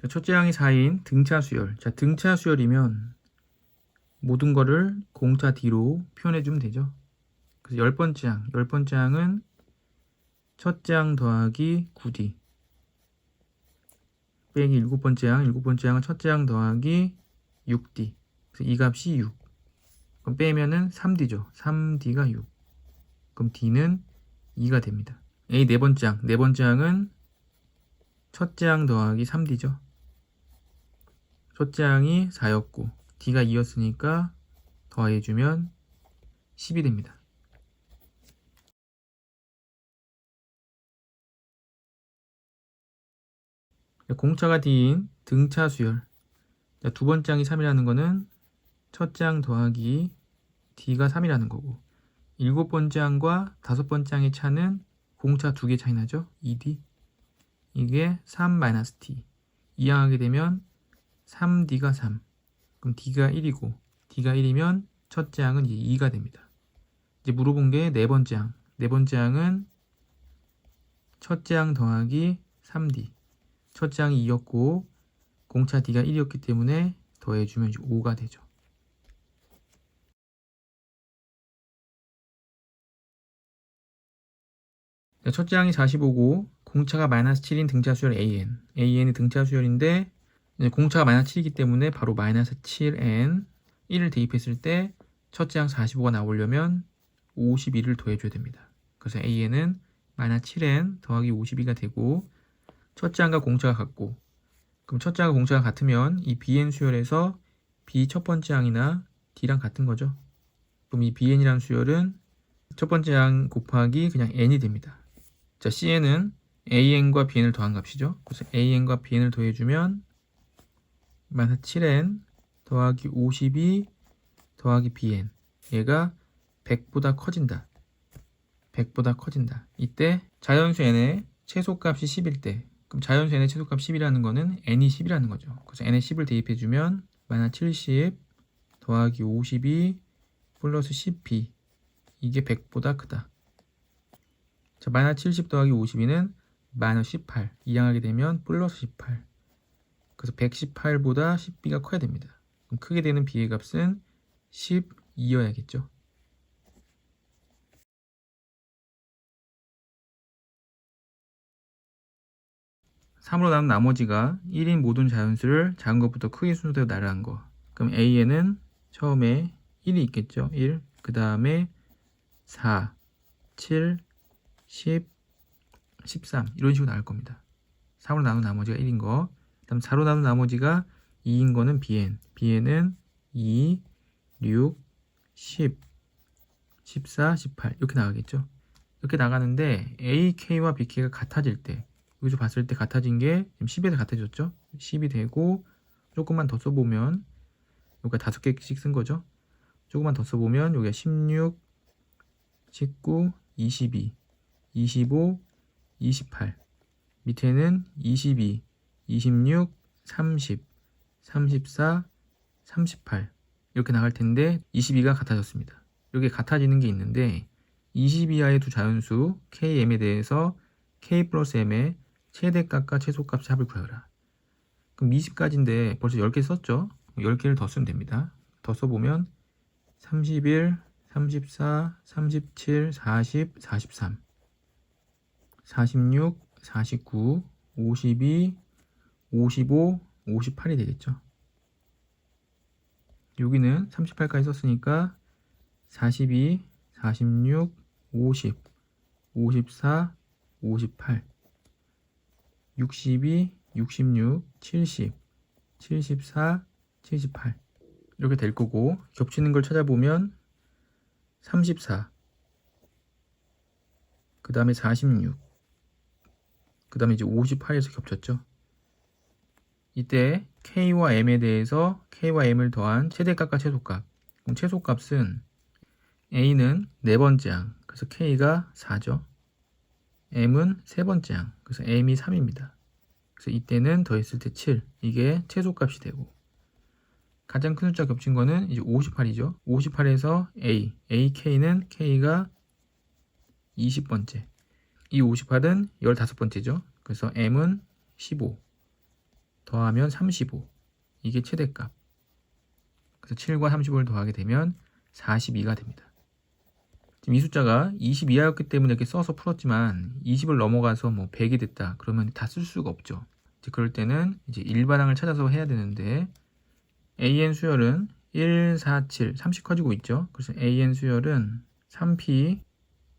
자, 첫째 항이 4인 등차 수열. 자, 등차 수열이면 모든 거를 공차 D로 표현해 주면 되죠. 그래서 10번째 항은 첫째 항 더하기 9D 빼기 7번째 항은 첫째 항 더하기 6D. 그래서 이 값이 6. 그럼 빼면은 3D죠. 3D가 6. 그럼 D는 2가 됩니다. A 네 번째 항은 첫째 항 더하기 3D죠. 첫째 항이 4였고 D가 2였으니까 더해주면 10이 됩니다. 공차가 D인 등차 수열. 두 번째 항이 3이라는 거는 첫째 항 더하기 D가 3이라는 거고, 7번째 항과 5번째 항의 차는 공차 2개 차이 나죠? 2D. 이게 3-D. 이항하게 되면 3D가 3. 그럼 D가 1이고 D가 1이면 첫째 항은 이제 2가 됩니다. 이제 물어본 게 네 번째 항. 네 번째 항은 첫째 항 더하기 3D. 첫째 항이 2였고 공차 D가 1이었기 때문에 더해주면 이제 5가 되죠. 첫째 항이 45고 공차가 -7인 등차 수열 AN. AN이 등차 수열인데 공차가 -7이기 때문에 바로 -7N 1을 대입했을 때 첫째 항 45가 나오려면 52를 더해줘야 됩니다. 그래서 AN은 -7N 더하기 52가 되고, 첫째 항과 공차가 같고, 그럼 첫째 항과 공차가 같으면 이 BN 수열에서 B 첫 번째 항이나 D랑 같은 거죠. 그럼 이 BN이라는 수열은 첫 번째 항 곱하기 그냥 N이 됩니다. 자, CN은 AN과 BN을 더한 값이죠. 그래서 AN과 BN을 더해주면 -7N 더하기 52 더하기 BN. 얘가 100보다 커진다. 100보다 커진다. 이때 자연수 n의 최소값이 10일 때, 그럼 자연수 n의 최소값 10이라는 거는 n이 10이라는 거죠. 그래서 n에 10을 대입해주면 -70 더하기 52 플러스 10b. 이게 100보다 크다. 자, -70 더하기 52는 -18. 이항하게 되면 플러스 18. 그래서 118보다 10b가 커야 됩니다. 그럼 크게 되는 b의 값은 12여야겠죠. 3으로 나눈 나머지가 1인 모든 자연수를 작은 것부터 크게 순서대로 나열한 거. 그럼 A에는 처음에 1이 있겠죠. 1. 그 다음에 4, 7, 10, 13 이런 식으로 나올 겁니다. 3으로 나눈 나머지가 1인 거. 그 다음 4로 나눈 나머지가 2인 거는 BN. BN은 2, 6, 10, 14, 18 이렇게 나가겠죠. 이렇게 나가는데 AK와 BK가 같아질 때, 여기서 봤을 때 같아진 게 지금 10에서 같아졌죠. 10이 되고 조금만 더 써보면, 여기가 5개씩 쓴 거죠. 조금만 더 써보면 여기가 16, 19, 22, 25, 28 밑에는 22, 26, 30, 34, 38 이렇게 나갈 텐데 22가 같아졌습니다. 이렇게 같아지는 게 있는데 20 이하의 두 자연수 KM에 대해서 K 플러스 M의 최대값과 최소값의 합을 구하라. 그럼 20까지인데 벌써 10개 썼죠? 10개를 더 쓰면 됩니다. 더 써보면 31, 34, 37, 40, 43, 46, 49, 52, 55, 58이 되겠죠. 여기는 38까지 썼으니까 42, 46, 50, 54, 58, 62, 66, 70, 74, 78 이렇게 될 거고, 겹치는 걸 찾아보면 34, 그 다음에 46, 그 다음에 이제 58에서 겹쳤죠. 이때 K와 M에 대해서 K와 M을 더한 최대값과 최소값. 그럼 최소값은 A는 네 번째 항, 그래서 K가 4죠. M은 세 번째 항, 그래서 M이 3입니다. 그래서 이때는 더했을 때 7, 이게 최소값이 되고, 가장 큰 숫자 겹친 거는 이제 58이죠. 58에서 AK는 K가 20번째, 이 58은 15번째죠. 그래서 M은 15, 더하면 35. 이게 최대값. 그래서 7과 35를 더하게 되면 42가 됩니다. 지금 이 숫자가 20 이하였기 때문에 이렇게 써서 풀었지만 20을 넘어가서 뭐 100이 됐다. 그러면 다 쓸 수가 없죠. 이제 그럴 때는 이제 일반항을 찾아서 해야 되는데 AN 수열은 1, 4, 7, 3씩 커지고 있죠. 그래서 AN 수열은 3P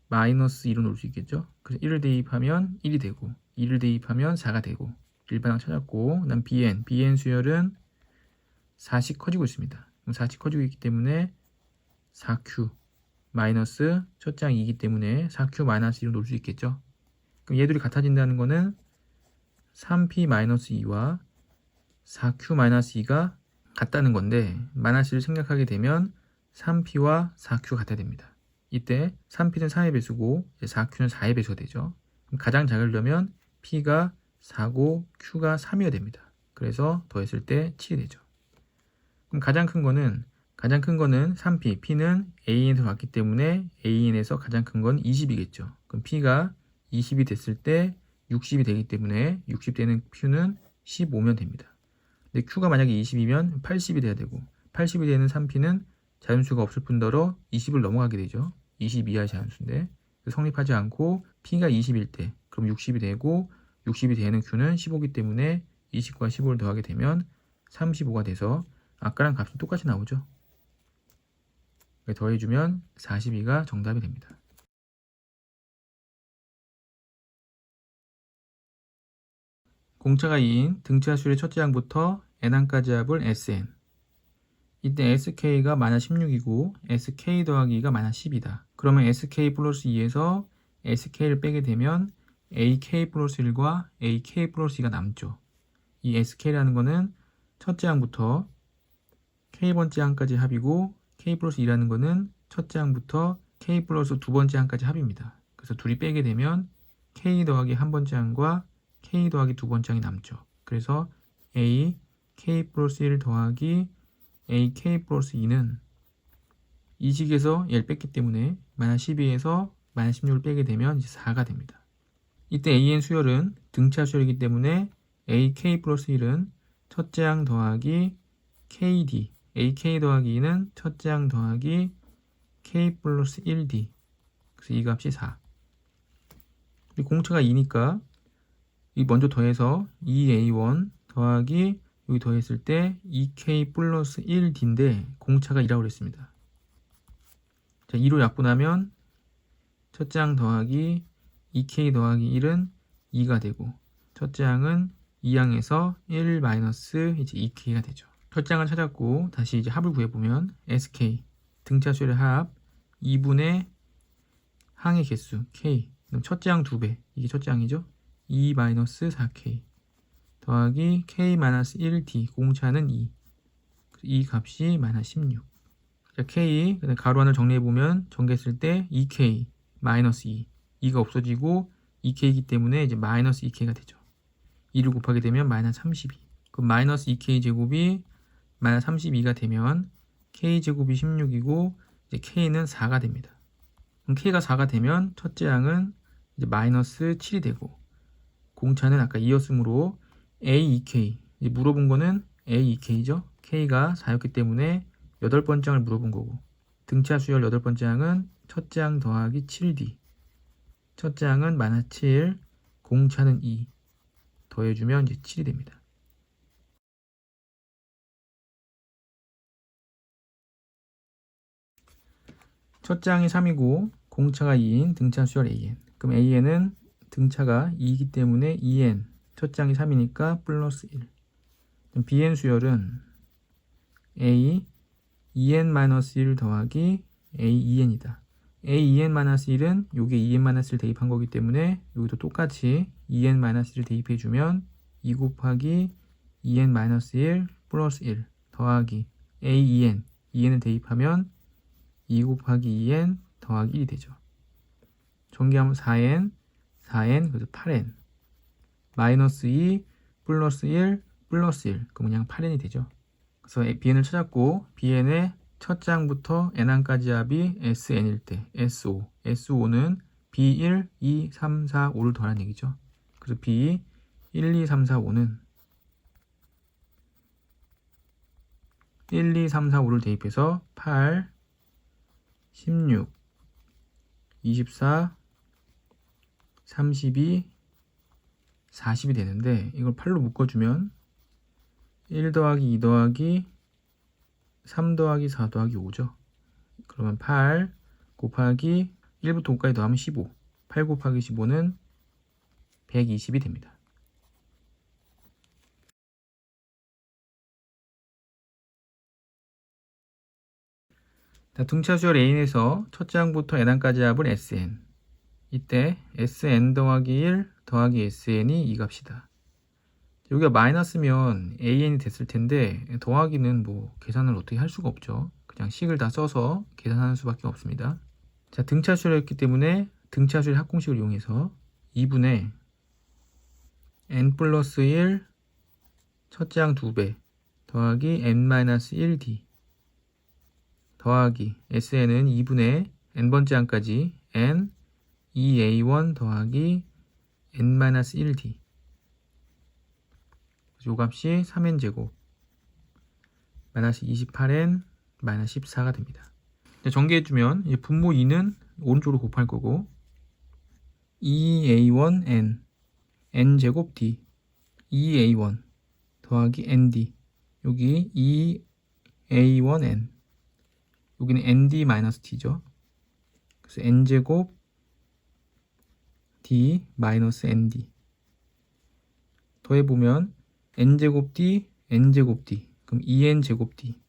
마이너스 2로 놓을 수 있겠죠. 그래서 1을 대입하면 1이 되고 2를 대입하면 4가 되고 일반항 찾았고 그다음 BN 수열은 4씩 커지고 있습니다. 그럼 4씩 커지고 있기 때문에 4Q 마이너스 첫 장 2이기 때문에 4Q 마이너스 2로 놓을 수 있겠죠. 그럼 얘들이 같아진다는 거는 3P 마이너스 2와 4Q 마이너스 2가 같다는 건데 마이너스를 생략하게 되면 3P와 4Q가 같아야 됩니다. 이때 3P는 4의 배수고 4Q는 4의 배수가 되죠. 그럼 가장 작으려면 P가 4고 Q가 3이어야 됩니다. 그래서 더했을 때 7이 되죠. 그럼 가장 큰 거는 3P, P는 AN에서 왔기 때문에 AN에서 가장 큰 건 20이겠죠. 그럼 P가 20이 됐을 때 60이 되기 때문에 60 되는 Q는 15면 됩니다. 근데 Q가 만약에 20이면 80이 돼야 되고 80이 되는 3P는 자연수가 없을 뿐더러 20을 넘어가게 되죠. 20 이하의 자연수인데 성립하지 않고 P가 20일 때 그럼 60이 되고 60이 되는 Q는 15이기 때문에 20과 15를 더하게 되면 35가 돼서 아까랑 값이 똑같이 나오죠. 더해주면 42가 정답이 됩니다. 공차가 2인 등차 수열의 첫째 항부터 n항까지 합을 Sn. 이때 SK가 마이너스 16이고 SK 더하기 2가 마이너스 10이다. 그러면 SK 플러스 2에서 SK를 빼게 되면 AK 플러스 1과 AK 플러스 2가 남죠. 이 SK라는 거는 첫째 항부터 K번째 항까지 합이고 K 플러스 2라는 거는 첫째 항부터 K 플러스 두 번째 항까지 합입니다. 그래서 둘이 빼게 되면 K 더하기 한 번째 항과 K 더하기 두 번째 항이 남죠. 그래서 A, K 플러스 1 더하기 A, K 플러스 2는 이 식에서 얘를 뺐기 때문에 마이너스 12에서 마이너스 16을 빼게 되면 이제 4가 됩니다. 이때 AN 수열은 등차 수열이기 때문에 AK 플러스 1은 첫째 항 더하기 KD, AK 더하기 2는 첫째 항 더하기 K 플러스 1D. 그래서 이 값이 4. 공차가 2니까 이 먼저 더해서 2A1 더하기 여기 더했을 때 2K 플러스 1D인데 공차가 2라고 그랬습니다. 자, 2로 약분하면 첫째 항 더하기 2K 더하기 1은 2가 되고 첫째 항은 2항에서 1 마이너스 이제 2K가 되죠. 첫째 항을 찾았고 다시 이제 합을 구해보면 SK 등차 수열의 합 2분의 항의 개수 K 그럼 첫째 항 2배 이게 첫째 항이죠. 2 마이너스 4K 더하기 K 마이너스 1D 공차는 2 이 값이 마이너스 16. 자, K 가로 안을 정리해보면 정리했을 때 2K 마이너스 2 2가 없어지고 2K이기 때문에 이제 마이너스 2K가 되죠. 2를 곱하게 되면 마이너스 32. 그럼 마이너스 2K 제곱이 마이너스 32가 되면 K 제곱이 16이고 이제 K는 4가 됩니다. 그럼 K가 4가 되면 첫째 항은 이제 마이너스 7이 되고 공차는 아까 2였으므로 A, 2K 이제 물어본 거는 A, 2K죠. K가 4였기 때문에 8번째 항을 물어본 거고 등차 수열 8번째 항은 첫째 항 더하기 7D 첫째 항은 마이너스 7 공차는 2 더해주면 이제 7이 됩니다. 첫째 항이 3이고 공차가 2인 등차 수열 AN. 그럼 AN은 등차가 2이기 때문에 2N 첫째 항이 3이니까 플러스 1. 그럼 BN 수열은 A 2N-1 더하기 A 2N이다. A 2N-1은 요게 2N-1을 대입한 거기 때문에 여기도 똑같이 2N-1을 대입해주면 2 곱하기 2N-1 플러스 1 더하기 A 2N 2N을 대입하면 2 곱하기 2N 더하기 1이 되죠. 전개하면 4N 그래서 8N 마이너스 2 플러스 1 플러스 1 그럼 그냥 8N이 되죠. 그래서 BN을 찾았고 BN의 첫째 항부터 N항까지 합이 SN일 때 SO SO는 B1, 2, 3, 4, 5를 더하는 얘기죠. 그래서 B 1, 2, 3, 4, 5는 1, 2, 3, 4, 5를 대입해서 8, 16, 24, 32, 40이 되는데 이걸 8로 묶어주면 1 더하기 2 더하기 3 더하기 4 더하기 5죠. 그러면 8 곱하기 1부터 5까지 더하면 15. 8 곱하기 15는 120이 됩니다. 자, 등차수열 A에서 첫째 항부터 n항까지 합은 Sn. 이때 Sn 더하기 1 더하기 Sn이 이 값이다. 여기가 마이너스면 AN이 됐을 텐데 더하기는 뭐 계산을 어떻게 할 수가 없죠. 그냥 식을 다 써서 계산하는 수밖에 없습니다. 자, 등차수열이었기 때문에 등차수열 합공식을 이용해서 2분의 n 플러스 1 첫째 항 2배 더하기 n-1d 더하기 Sn은 2분의 n번째 항까지 n 2a1 더하기 n-1d 요 값이 3n제곱 마이너스 28n 마이너스 14가 됩니다. 전개해주면 분모 2는 오른쪽으로 곱할 거고 2a1n n제곱 d 2a1 더하기 nd 여기 2a1n 여기는 nd 마이너스 d죠. 그래서 n제곱 d 마이너스 nd 더해보면 n제곱 d n제곱 d 그럼 2n제곱 d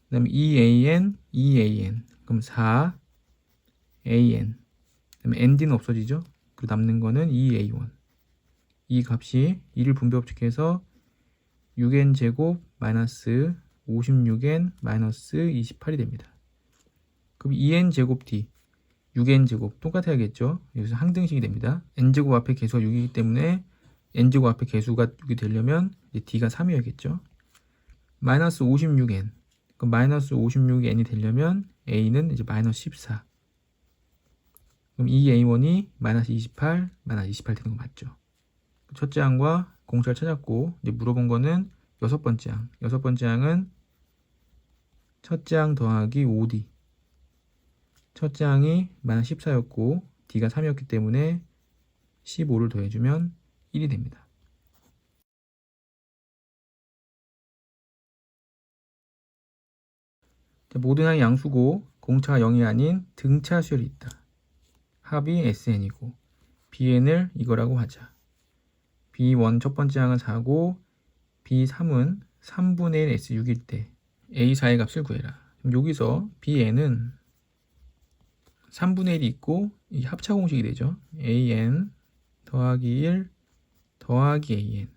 그 다음에 2an 2an 그럼 4an 그 다음에 nd는 없어지죠. 그리고 남는 거는 2a1 이 값이 2를 분배법칙해서 6n제곱 마이너스 56n 마이너스 28이 됩니다. 그럼 2n제곱 d 6n제곱 똑같아야겠죠. 여기서 항등식이 됩니다. n제곱 앞에 개수가 6이기 때문에 n제곱 앞에 개수가 6이 되려면 이제 d가 3이어야겠죠. 마이너스 56n 그럼 마이너스 56n이 되려면 a는 이제 마이너스 14 그럼 2a1이 마이너스 28 마이너스 28 되는 거 맞죠. 첫째 항과 공차를 찾았고 이제 물어본 거는 여섯 번째 항. 여섯 번째 항은 첫째 항 더하기 5d. 첫째 항이 마이너스 14였고 d가 3이었기 때문에 15를 더해주면 1이 됩니다. 모든 항이 양수고 공차가 0이 아닌 등차 수열이 있다. 합이 SN이고 BN을 이거라고 하자. B1 첫 번째 항은 4고 B3은 3분의 1 S6일 때 A4의 값을 구해라. 그럼 여기서 BN은 3분의 1이 있고 이 합차 공식이 되죠. AN 더하기 1 더하기 AN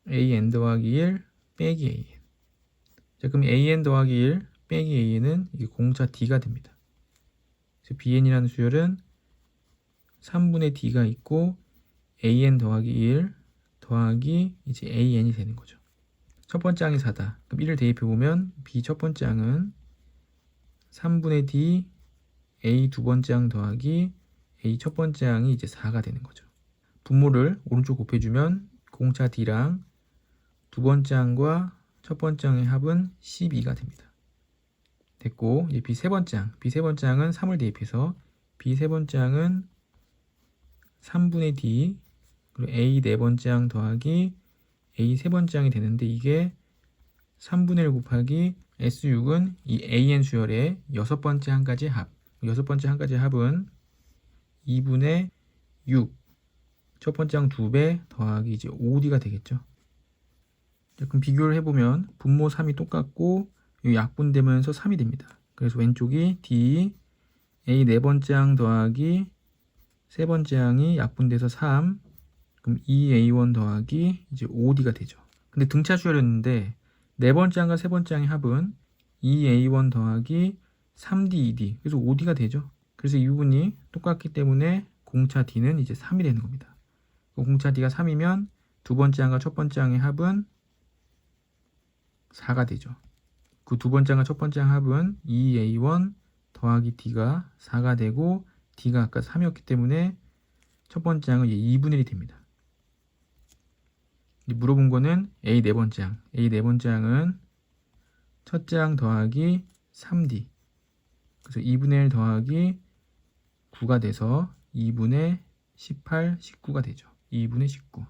AN 더하기 1 빼기 AN 자, 그럼 AN 더하기 1 빼기 AN은 이게 공차 D가 됩니다. 그래서 BN이라는 수열은 3분의 D가 있고 AN 더하기 1 더하기 이제 AN이 되는 거죠. 첫 번째 항이 4다. 그럼 1을 대입해보면 B 첫 번째 항은 3분의 D A 두 번째 항 더하기 A 첫 번째 항이 이제 4가 되는 거죠. 분모를 오른쪽 곱해주면 공차 D랑 두 번째 항과 첫 번째 항의 합은 12가 됩니다. 됐고 이제 B 세 번째 항. B 세 번째 항은 3을 대입해서 B 세 번째 항은 3분의 D 그리고 A 네 번째 항 더하기 A 세 번째 항이 되는데 이게 3분의 1 곱하기 S6은 이 AN 수열의 여섯 번째 항까지 합. 여섯 번째 항까지 합은 2분의 6. 첫 번째 항 2배 더하기 이제 5D가 되겠죠. 자, 그럼 비교를 해보면 분모 3이 똑같고 이 약분되면서 3이 됩니다. 그래서 왼쪽이 D A 네 번째 항 더하기 세 번째 항이 약분돼서 3 그럼 2A1 더하기 이제 5D가 되죠. 근데 등차 수열이었는데 네 번째 항과 세 번째 항의 합은 2A1 더하기 3D, 2D 그래서 5D가 되죠. 그래서 이 부분이 똑같기 때문에 공차 D는 이제 3이 되는 겁니다. 공차 D가 3이면 두 번째 항과 첫 번째 항의 합은 4가 되죠. 그 두 번째 항과 첫 번째 항 합은 2A1 더하기 D가 4가 되고 D가 아까 3이었기 때문에 첫 번째 항은 2분의 1이 됩니다. 물어본 거는 A 네 번째 항. A 네 번째 항은 첫째 항 더하기 3D. 그래서 2분의 1 더하기 9가 돼서 2분의 18, 19가 되죠. 2분의 19.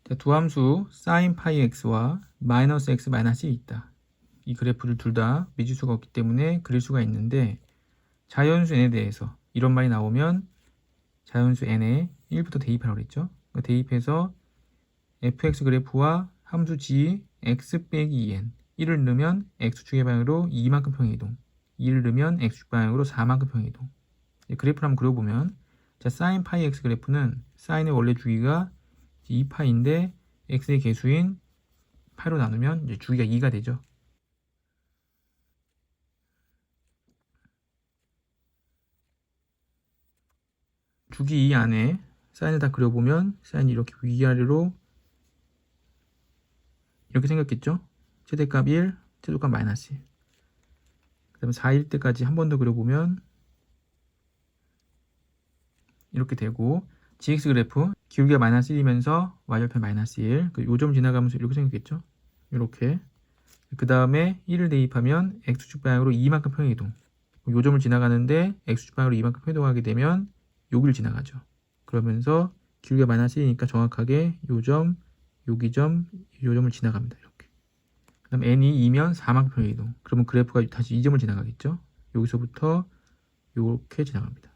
자, 두 함수 sin 파이 x와 마이너스 x 마이너스 1이 있다. 이 그래프를 둘 다 미지수가 없기 때문에 그릴 수가 있는데 자연수 n에 대해서 이런 말이 나오면 자연수 n에 1부터 대입하라고 그랬죠. 대입해서 fx 그래프와 함수 g x 빼기 2n 1을 넣으면 x축의 방향으로 2만큼 평행이동, 2를 넣으면 x축 방향으로 4만큼 평행이동. 그래프를 한번 그려보면 자, sin 파이 x 그래프는 sin의 원래 주기가 2파인데 x의 개수인 8로 나누면 이제 주기가 2가 되죠. 주기 2 안에 사인을 다 그려보면 사인이 이렇게 위아래로 이렇게 생겼겠죠. 최대값 1, 최소값 마이너스 1. 그 다음에 4일 때까지 한 번 더 그려보면 이렇게 되고 gx 그래프 기울기가 마이너스 1이면서 y절편 마이너스 1, 그 요점 지나가면서 이렇게 생겼겠죠. 이렇게. 그 다음에 1을 대입하면 x축 방향으로 2만큼 평행이동. 요점을 지나가는데 x축 방향으로 2만큼 평행이동하게 되면 여기를 지나가죠. 그러면서 기울기가 마이너스 1이니까 정확하게 요점, 여기점, 요점을 지나갑니다. 이렇게. 그 다음 n이 2면 4만큼 평행이동. 그러면 그래프가 다시 2점을 지나가겠죠. 여기서부터 이렇게 지나갑니다.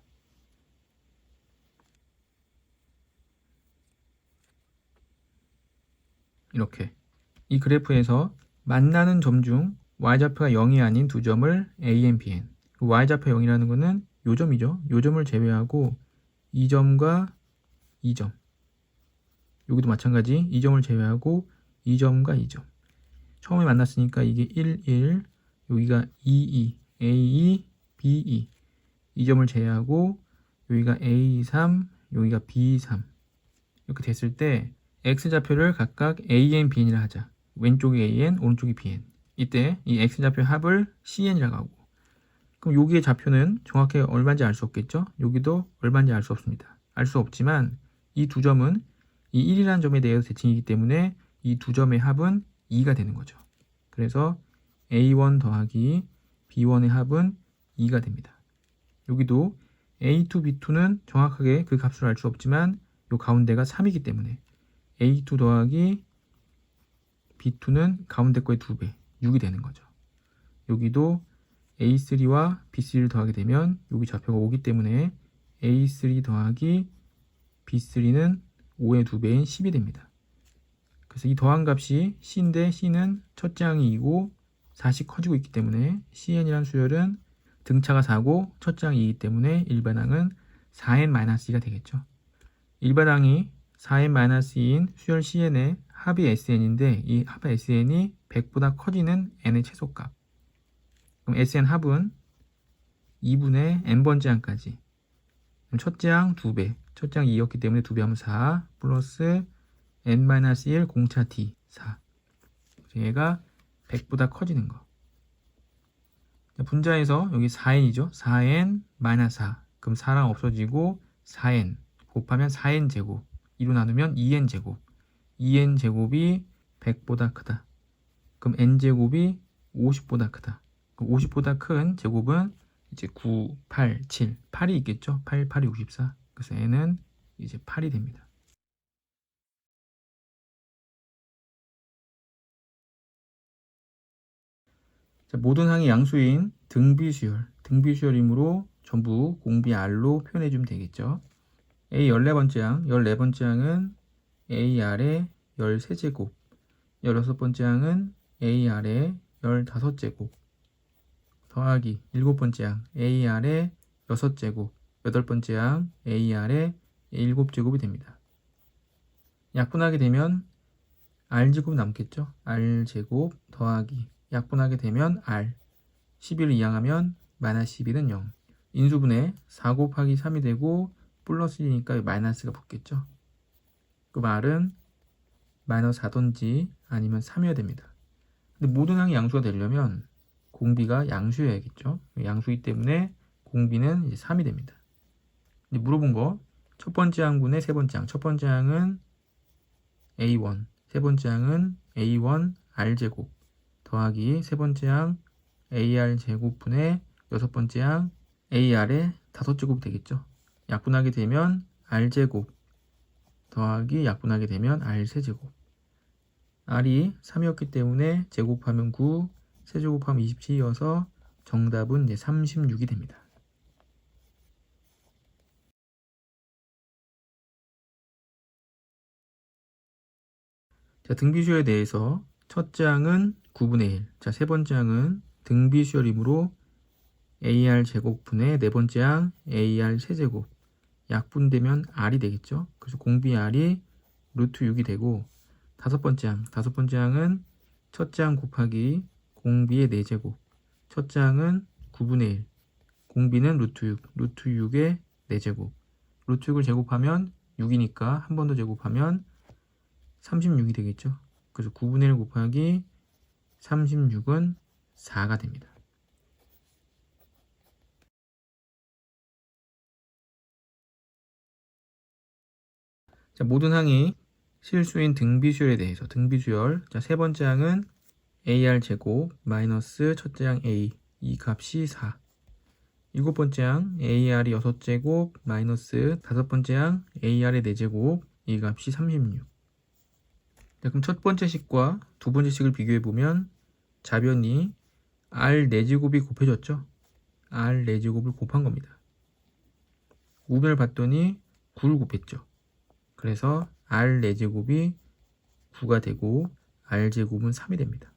이렇게. 이 그래프에서 만나는 점 중 y좌표가 0이 아닌 두 점을 a, bn. y좌표 0이라는 것은 요점이죠. 요점을 제외하고 2점과 2점. 여기도 마찬가지 2점을 제외하고 2점과 2점. 처음에 만났으니까 이게 1, 1, 여기가 2, 2, A2, B2. 2점을 제외하고 여기가 A3, 여기가 B3. 이렇게 됐을 때 x좌표를 각각 AN, BN이라 하자. 왼쪽이 AN, 오른쪽이 BN. 이때 이 x좌표 합을 CN이라고 하고, 그럼 여기의 좌표는 정확히 얼마인지 알 수 없겠죠? 여기도 얼마인지 알 수 없습니다. 알 수 없지만 이 두 점은 이 1이라는 점에 대해서 대칭이기 때문에 이 두 점의 합은 2가 되는 거죠. 그래서 A1 더하기 B1의 합은 2가 됩니다. 여기도 A2, B2는 정확하게 그 값을 알 수 없지만 이 가운데가 3이기 때문에 A2 더하기 B2는 가운데 거의 2배, 6이 되는 거죠. 여기도 A3와 B3를 더하게 되면 여기 좌표가 5기 때문에 A3 더하기 B3는 5의 2배인 10이 됩니다. 그래서 이 더한 값이 C인데 C는 첫째 항이 2고 4씩 커지고 있기 때문에 CN이라는 수열은 등차가 4고 첫째 항이 2이기 때문에 일반항은 4n-2가 되겠죠. 일반항이 4n-2인 수열 CN의 합이 SN인데 이 합 SN이 100보다 커지는 n의 최소값. 그럼 SN 합은 2분의 n번째 항까지. 첫째 항 2배. 첫째 항 2였기 때문에 2배 하면 4 플러스 n-1 공차 d 4. 얘가 100보다 커지는 거. 분자에서 여기 4n이죠. 4n-4. 그럼 4랑 없어지고 4n 곱하면 4n 제곱. 2로 나누면 2n 제곱. 2n 제곱이 100보다 크다. 그럼 n 제곱이 50보다 크다. 50보다 큰 제곱은 이제 9, 8, 7, 8이 있겠죠. 8, 8이 64. 그래서 n은 이제 8이 됩니다. 자, 모든 항이 양수인 등비수열이므로 전부 공비 R로 표현해 주면 되겠죠. A 14번째 항, 14번째 항은 AR의 13제곱, 16번째 항은 AR의 15제곱, 더하기 7번째 항 AR의 6제곱, 8번째 항 AR의 7제곱이 됩니다. 약분하게 되면 R제곱 남겠죠. R제곱 더하기 약분하게 되면 R 11을 이항하면 마이너스 11은 0. 인수분해 4 곱하기 3이 되고 플러스 1이니까 마이너스가 붙겠죠. 그 R은 마이너스 4든지 아니면 3이어야 됩니다. 근데 모든 항이 양수가 되려면 공비가 양수여야겠죠. 양수이기 때문에 공비는 이제 3이 됩니다. 이제 물어본 거 첫 번째 항분의 세 번째 항. 첫 번째 항은 A1, 세 번째 항은 A1 R제곱 더하기 세 번째 항 AR 제곱분의 여섯 번째 항 AR의 5제곱이 되겠죠. 약분하게 되면 R제곱 더하기 약분하게 되면 R3제곱. R이 3이었기 때문에 제곱하면 9, 세제곱하면 27이어서 정답은 이제 36이 됩니다. 자, 등비수열에 대해서 첫째 항은 9분의 1. 자, 세 번째 항은 등비수열이므로 AR 제곱분의 네 번째 항 AR 세제곱. 약분되면 R이 되겠죠. 그래서 공비 R이 루트 6이 되고 다섯 번째 항은 첫째 항 곱하기 공비의 4제곱. 첫째 항은 9분의 1. 공비는 루트 6. 루트 6의 4제곱. 루트 6을 제곱하면 6이니까 한 번 더 제곱하면 36이 되겠죠. 그래서 9분의 1 곱하기 36은 4가 됩니다. 자, 모든 항이 실수인 등비수열에 대해서 등비수열. 자, 세 번째 항은 AR 제곱 마이너스 첫째 항 A 이 값이 4. 일곱 번째 항 AR이 6제곱 마이너스 다섯 번째 항 AR의 4제곱 이 값이 36. 자, 그럼 첫 번째 식과 두 번째 식을 비교해 보면 자변이 R 4제곱이 곱해졌죠. R 4제곱을 곱한 겁니다. 우변을 봤더니 9를 곱했죠. 그래서 R 4제곱이 9가 되고 R제곱은 3이 됩니다.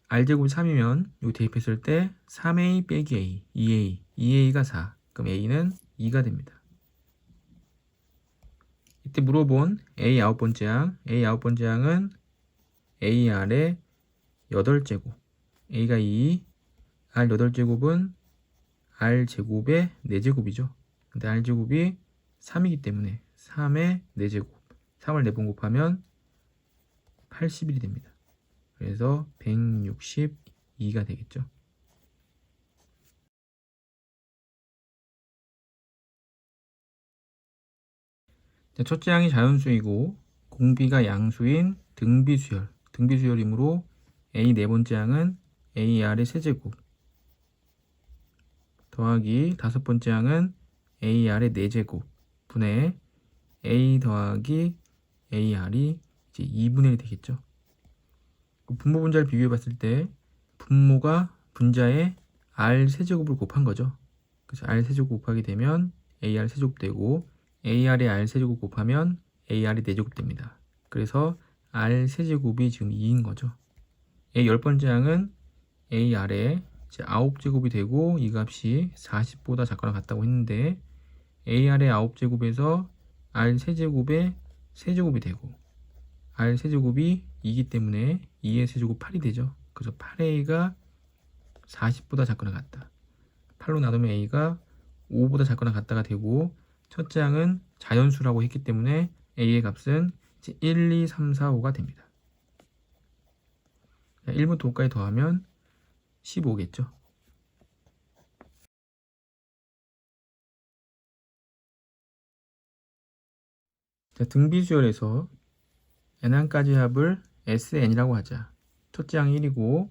R제곱이 3이면 여기 대입했을 때 3A 빼기 A, 2A, 2A가 4. 그럼 A는 2가 됩니다. 이때 물어본 A 9번째 항, A 9번째 항은 AR의 8제곱, A가 2, R 8제곱은 R제곱의 4제곱이죠. 근데 R제곱이 3이기 때문에 3의 4제곱, 3을 4번 곱하면 81이 됩니다. 그래서 162가 되겠죠. 자, 첫째 항이 자연수이고 공비가 양수인 등비수열. 등비수열이므로 A 네 번째 항은 AR의 세제곱 더하기 다섯 번째 항은 AR의 4제곱 분의 A 더하기 AR이 이제 2분의 1이 되겠죠. 분모 분자를 비교해 봤을 때 분모가 분자에 R 세제곱을 곱한 거죠. 그래서 R 세제곱 곱하게 되면 AR 세제곱 되고 AR에 R 세제곱 곱하면 AR이 4제곱 됩니다. 그래서 R 세제곱이 지금 2인 거죠. A 10번째 항은 AR에 9제곱이 되고 이 값이 40보다 작거나 같다고 했는데 AR의 9제곱에서 R 세제곱의 세제곱이 되고 R 세제곱이 2이기 때문에 2의 세제곱 8이 되죠. 그래서 8A가 40보다 작거나 같다. 8로 나누면 A가 5보다 작거나 같다가 되고 첫째 항은 자연수라고 했기 때문에 A의 값은 1, 2, 3, 4, 5가 됩니다. 1부터 5까지 더하면 15겠죠. 자, 등비수열에서 n항까지 합을 SN이라고 하자. 첫째 항 1이고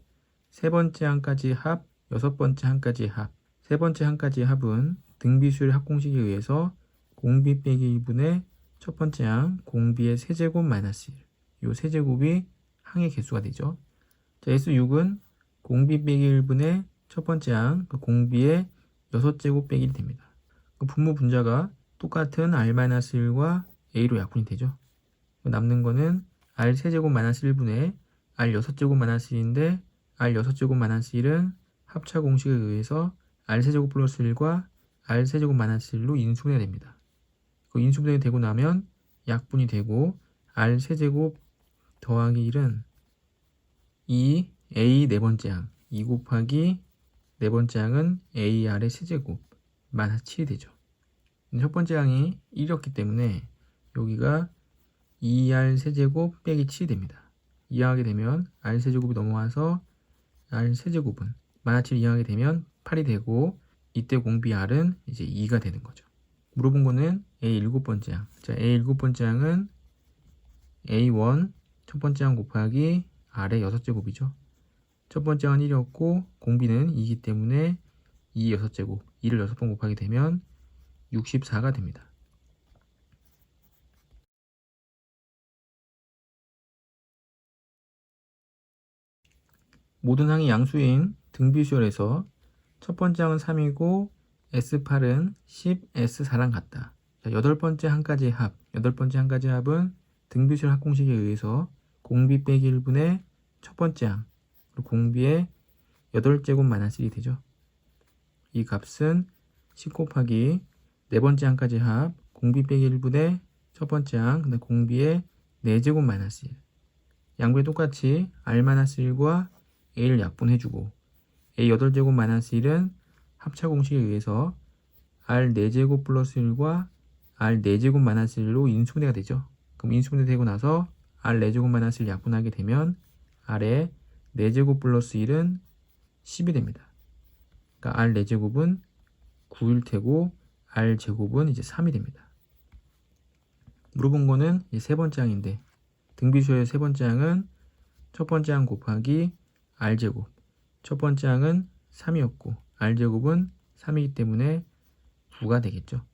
세 번째 항까지 합, 여섯 번째 항까지 합. 세 번째 항까지 합은 등비수열 합공식에 의해서 공비 빼기 1분의 첫 번째 항 공비의 세제곱 마이너스 1. 이 세제곱이 항의 개수가 되죠. 자, S6은 공비 빼기 1분의 첫 번째 항 그 공비의 6제곱 빼기 1이 됩니다. 그 분모 분자가 똑같은 R-1과 A로 약분이 되죠. 남는 거는 R 세제곱 마이너스 1분의 R 6제곱 마이너스 1인데 R 6제곱 마이너스 1은 합차 공식에 의해서 R 세제곱 플러스 1과 R 세제곱 마이너스 1로 인수분해가 됩니다. 그 인수분해가 되고 나면 약분이 되고 R 세제곱 더하기 1은 2 A 네 번째 항 2 곱하기 네 번째 항은 AR의 세제곱 마이너스 7이 되죠. 첫 번째 항이 1이었기 때문에 여기가 2R 세제곱 빼기 7이 됩니다. 이항하게 되면 R 세제곱이 넘어와서 R 세제곱은 마이너스 7 이항하게 되면 8이 되고 이때 공비 R은 이제 2가 되는 거죠. 물어본 거는 A 7번째 항. 자, A 7번째 항은 A1 첫 번째 항 곱하기 R의 6제곱이죠. 첫 번째 항은 1이었고 공비는 2이기 때문에 2 6제곱, 2를 6번 곱하게 되면 64가 됩니다. 모든 항이 양수인 등비수열에서 첫 번째 항은 3이고 S8은 10, S4랑 같다. 자, 8번째 항까지의 합, 8번째 항까지의 합은 등비수열 합공식에 의해서 공비 빼기 1분의 첫 번째 항, 그리고 공비의 8제곱 마이너스 1이 되죠. 이 값은 10 곱하기 네 번째 항까지의 합, 공비 빼기 1분의 첫 번째 항, 그다음 공비의 4제곱 마이너스 1. 양변이 똑같이 R-1과 A를 약분해주고 A 8제곱 마이너스 1은 합차 공식에 의해서 R 4제곱 플러스 1과 R 4제곱 마이너스 1로 인수분해가 되죠. 그럼 인수분해 되고 나서 R 4제곱 마이너스 1 약분하게 되면 R의 4제곱 플러스 1은 10이 됩니다. 그러니까 R 4제곱은 9일 테고 R 제곱은 이제 3이 됩니다. 물어본 거는 이제 세 번째 항인데 등비수열의 세 번째 항은 첫 번째 항 곱하기 R제곱, 첫 번째 항은 3이었고 R제곱은 3이기 때문에 9가 되겠죠.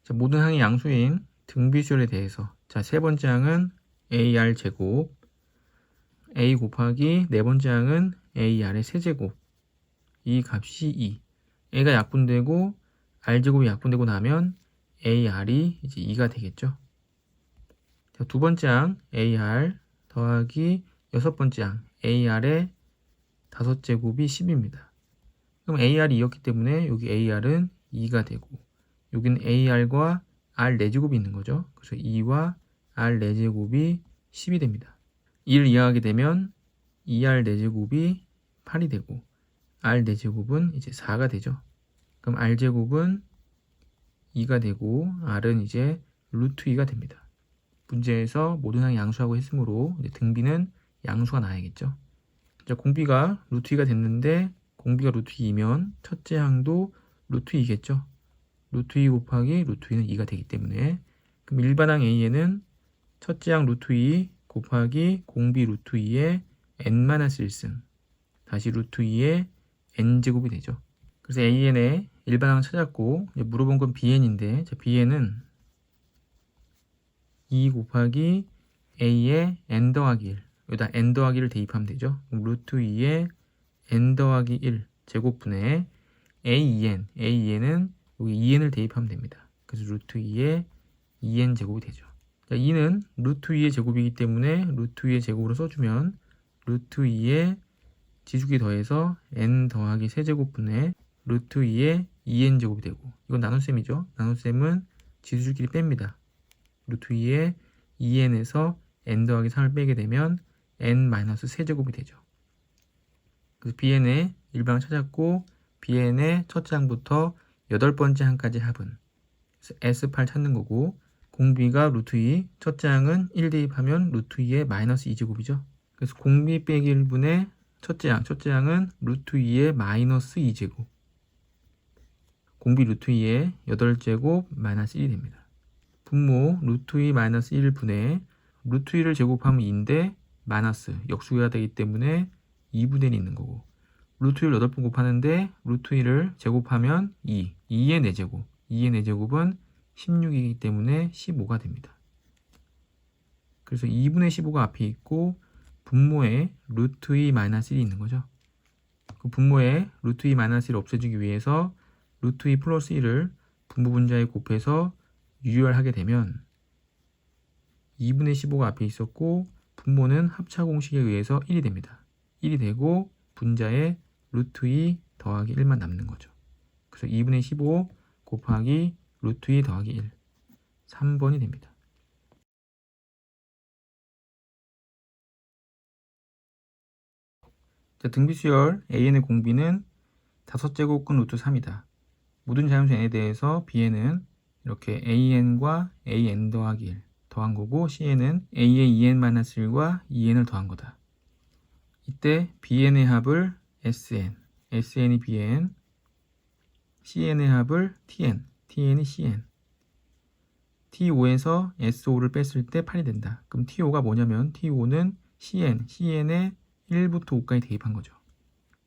자, 모든 항이 양수인 등비수열에 대해서 자, 세 번째 항은 AR제곱, A 곱하기 네 번째 항은 AR의 세제곱, 이 값이 2. A가 약분되고 R제곱이 약분되고 나면 AR이 이제 2가 되겠죠. 자, 두 번째 항 AR 더하기 여섯 번째 항 AR의 5제곱이 10입니다. 그럼 AR이 2였기 때문에 여기 AR은 2가 되고 여기는 AR과 R 4제곱이 있는 거죠. 그래서 2와 R 4제곱이 10이 됩니다. 2를 이해하게 되면 2R 4제곱이 8이 되고 R 4제곱은 이제 4가 되죠. 그럼 R제곱은 2가 되고 R은 이제 루트 2가 됩니다. 문제에서 모든 항이 양수하고 했으므로 이제 등비는 양수가 나야겠죠. 자, 공비가 루트 2가 됐는데 공비가 루트 2면 첫째 항도 루트 2겠죠. 루트 2 곱하기 루트 2는 2가 되기 때문에 그럼 일반 항 A에는 첫째 항 루트 2 곱하기 공비 루트 2의 n-1승 다시 루트 2의 n제곱이 되죠. 그래서 AN의 일반 항을 찾았고 이제 물어본 건 BN인데 자, BN은 2 곱하기 A의 n 더하기 1 여기다 n 더하기 1을 대입하면 되죠. 그럼 루트 2의 n 더하기 1 제곱분의 AEN은 여기 2n을 대입하면 됩니다. 그래서 루트 2의 2n 제곱이 되죠. 자, 2는 루트 2의 제곱이기 때문에 루트 2의 제곱으로 써주면 루트 2의 지수기 더해서 n 더하기 세제곱분의 루트 2의 2n 제곱이 되고 이건 나눗셈이죠. 나눗셈은 지수끼리 뺍니다. 루트 2의 2n에서 n 더하기 3을 빼게 되면 n-세제곱이 되죠. 그래서 bn의 일반항 찾았고 bn의 첫째 항부터 8번째 항까지 합은 S8 찾는 거고 공비가 루트 2, 첫째 항은 1 대입하면 루트 2의 마이너스 2제곱이죠. 그래서 공비 빼기 1분의 첫째 항은 루트 2의 마이너스 2제곱 공비 루트 2의 8제곱 마이너스 1이 됩니다. 분모 루트 2 마이너스 1분의 루트 2를 제곱하면 2인데 마이너스 역수가 되기 때문에 2분의 1이 있는 거고 루트 1을 8번 곱하는데 루트 1을 제곱하면 2의 4제곱 2의 4제곱은 16이기 때문에 15가 됩니다. 그래서 2분의 15가 앞에 있고 분모에 루트 2 마이너스 1이 있는 거죠. 그 분모에 루트 2 마이너스 1을 없애주기 위해서 루트 2 플러스 1을 분모 분자에 곱해서 유효하게 되면 2분의 15가 앞에 있었고 분모는 합차 공식에 의해서 1이 됩니다. 1이 되고 분자에 루트 2 더하기 1만 남는 거죠. 그래서 2분의 15 곱하기 루트 2 더하기 1 3번이 됩니다. 자, 등비수열 AN의 공비는 5제곱근 루트 3이다. 모든 자연수 n에 대해서 Bn은 이렇게 AN과 AN 더하기 1 더한 거고 Cn은 A의 2n-1과 2n을 더한 거다. 이때 Bn의 합을 Sn, Sn이 Bn, Cn의 합을 Tn, Tn이 Cn. T5에서 SO를 뺐을 때 8이 된다. 그럼 T5가 뭐냐면 T5는 Cn, Cn에 1부터 5까지 대입한 거죠.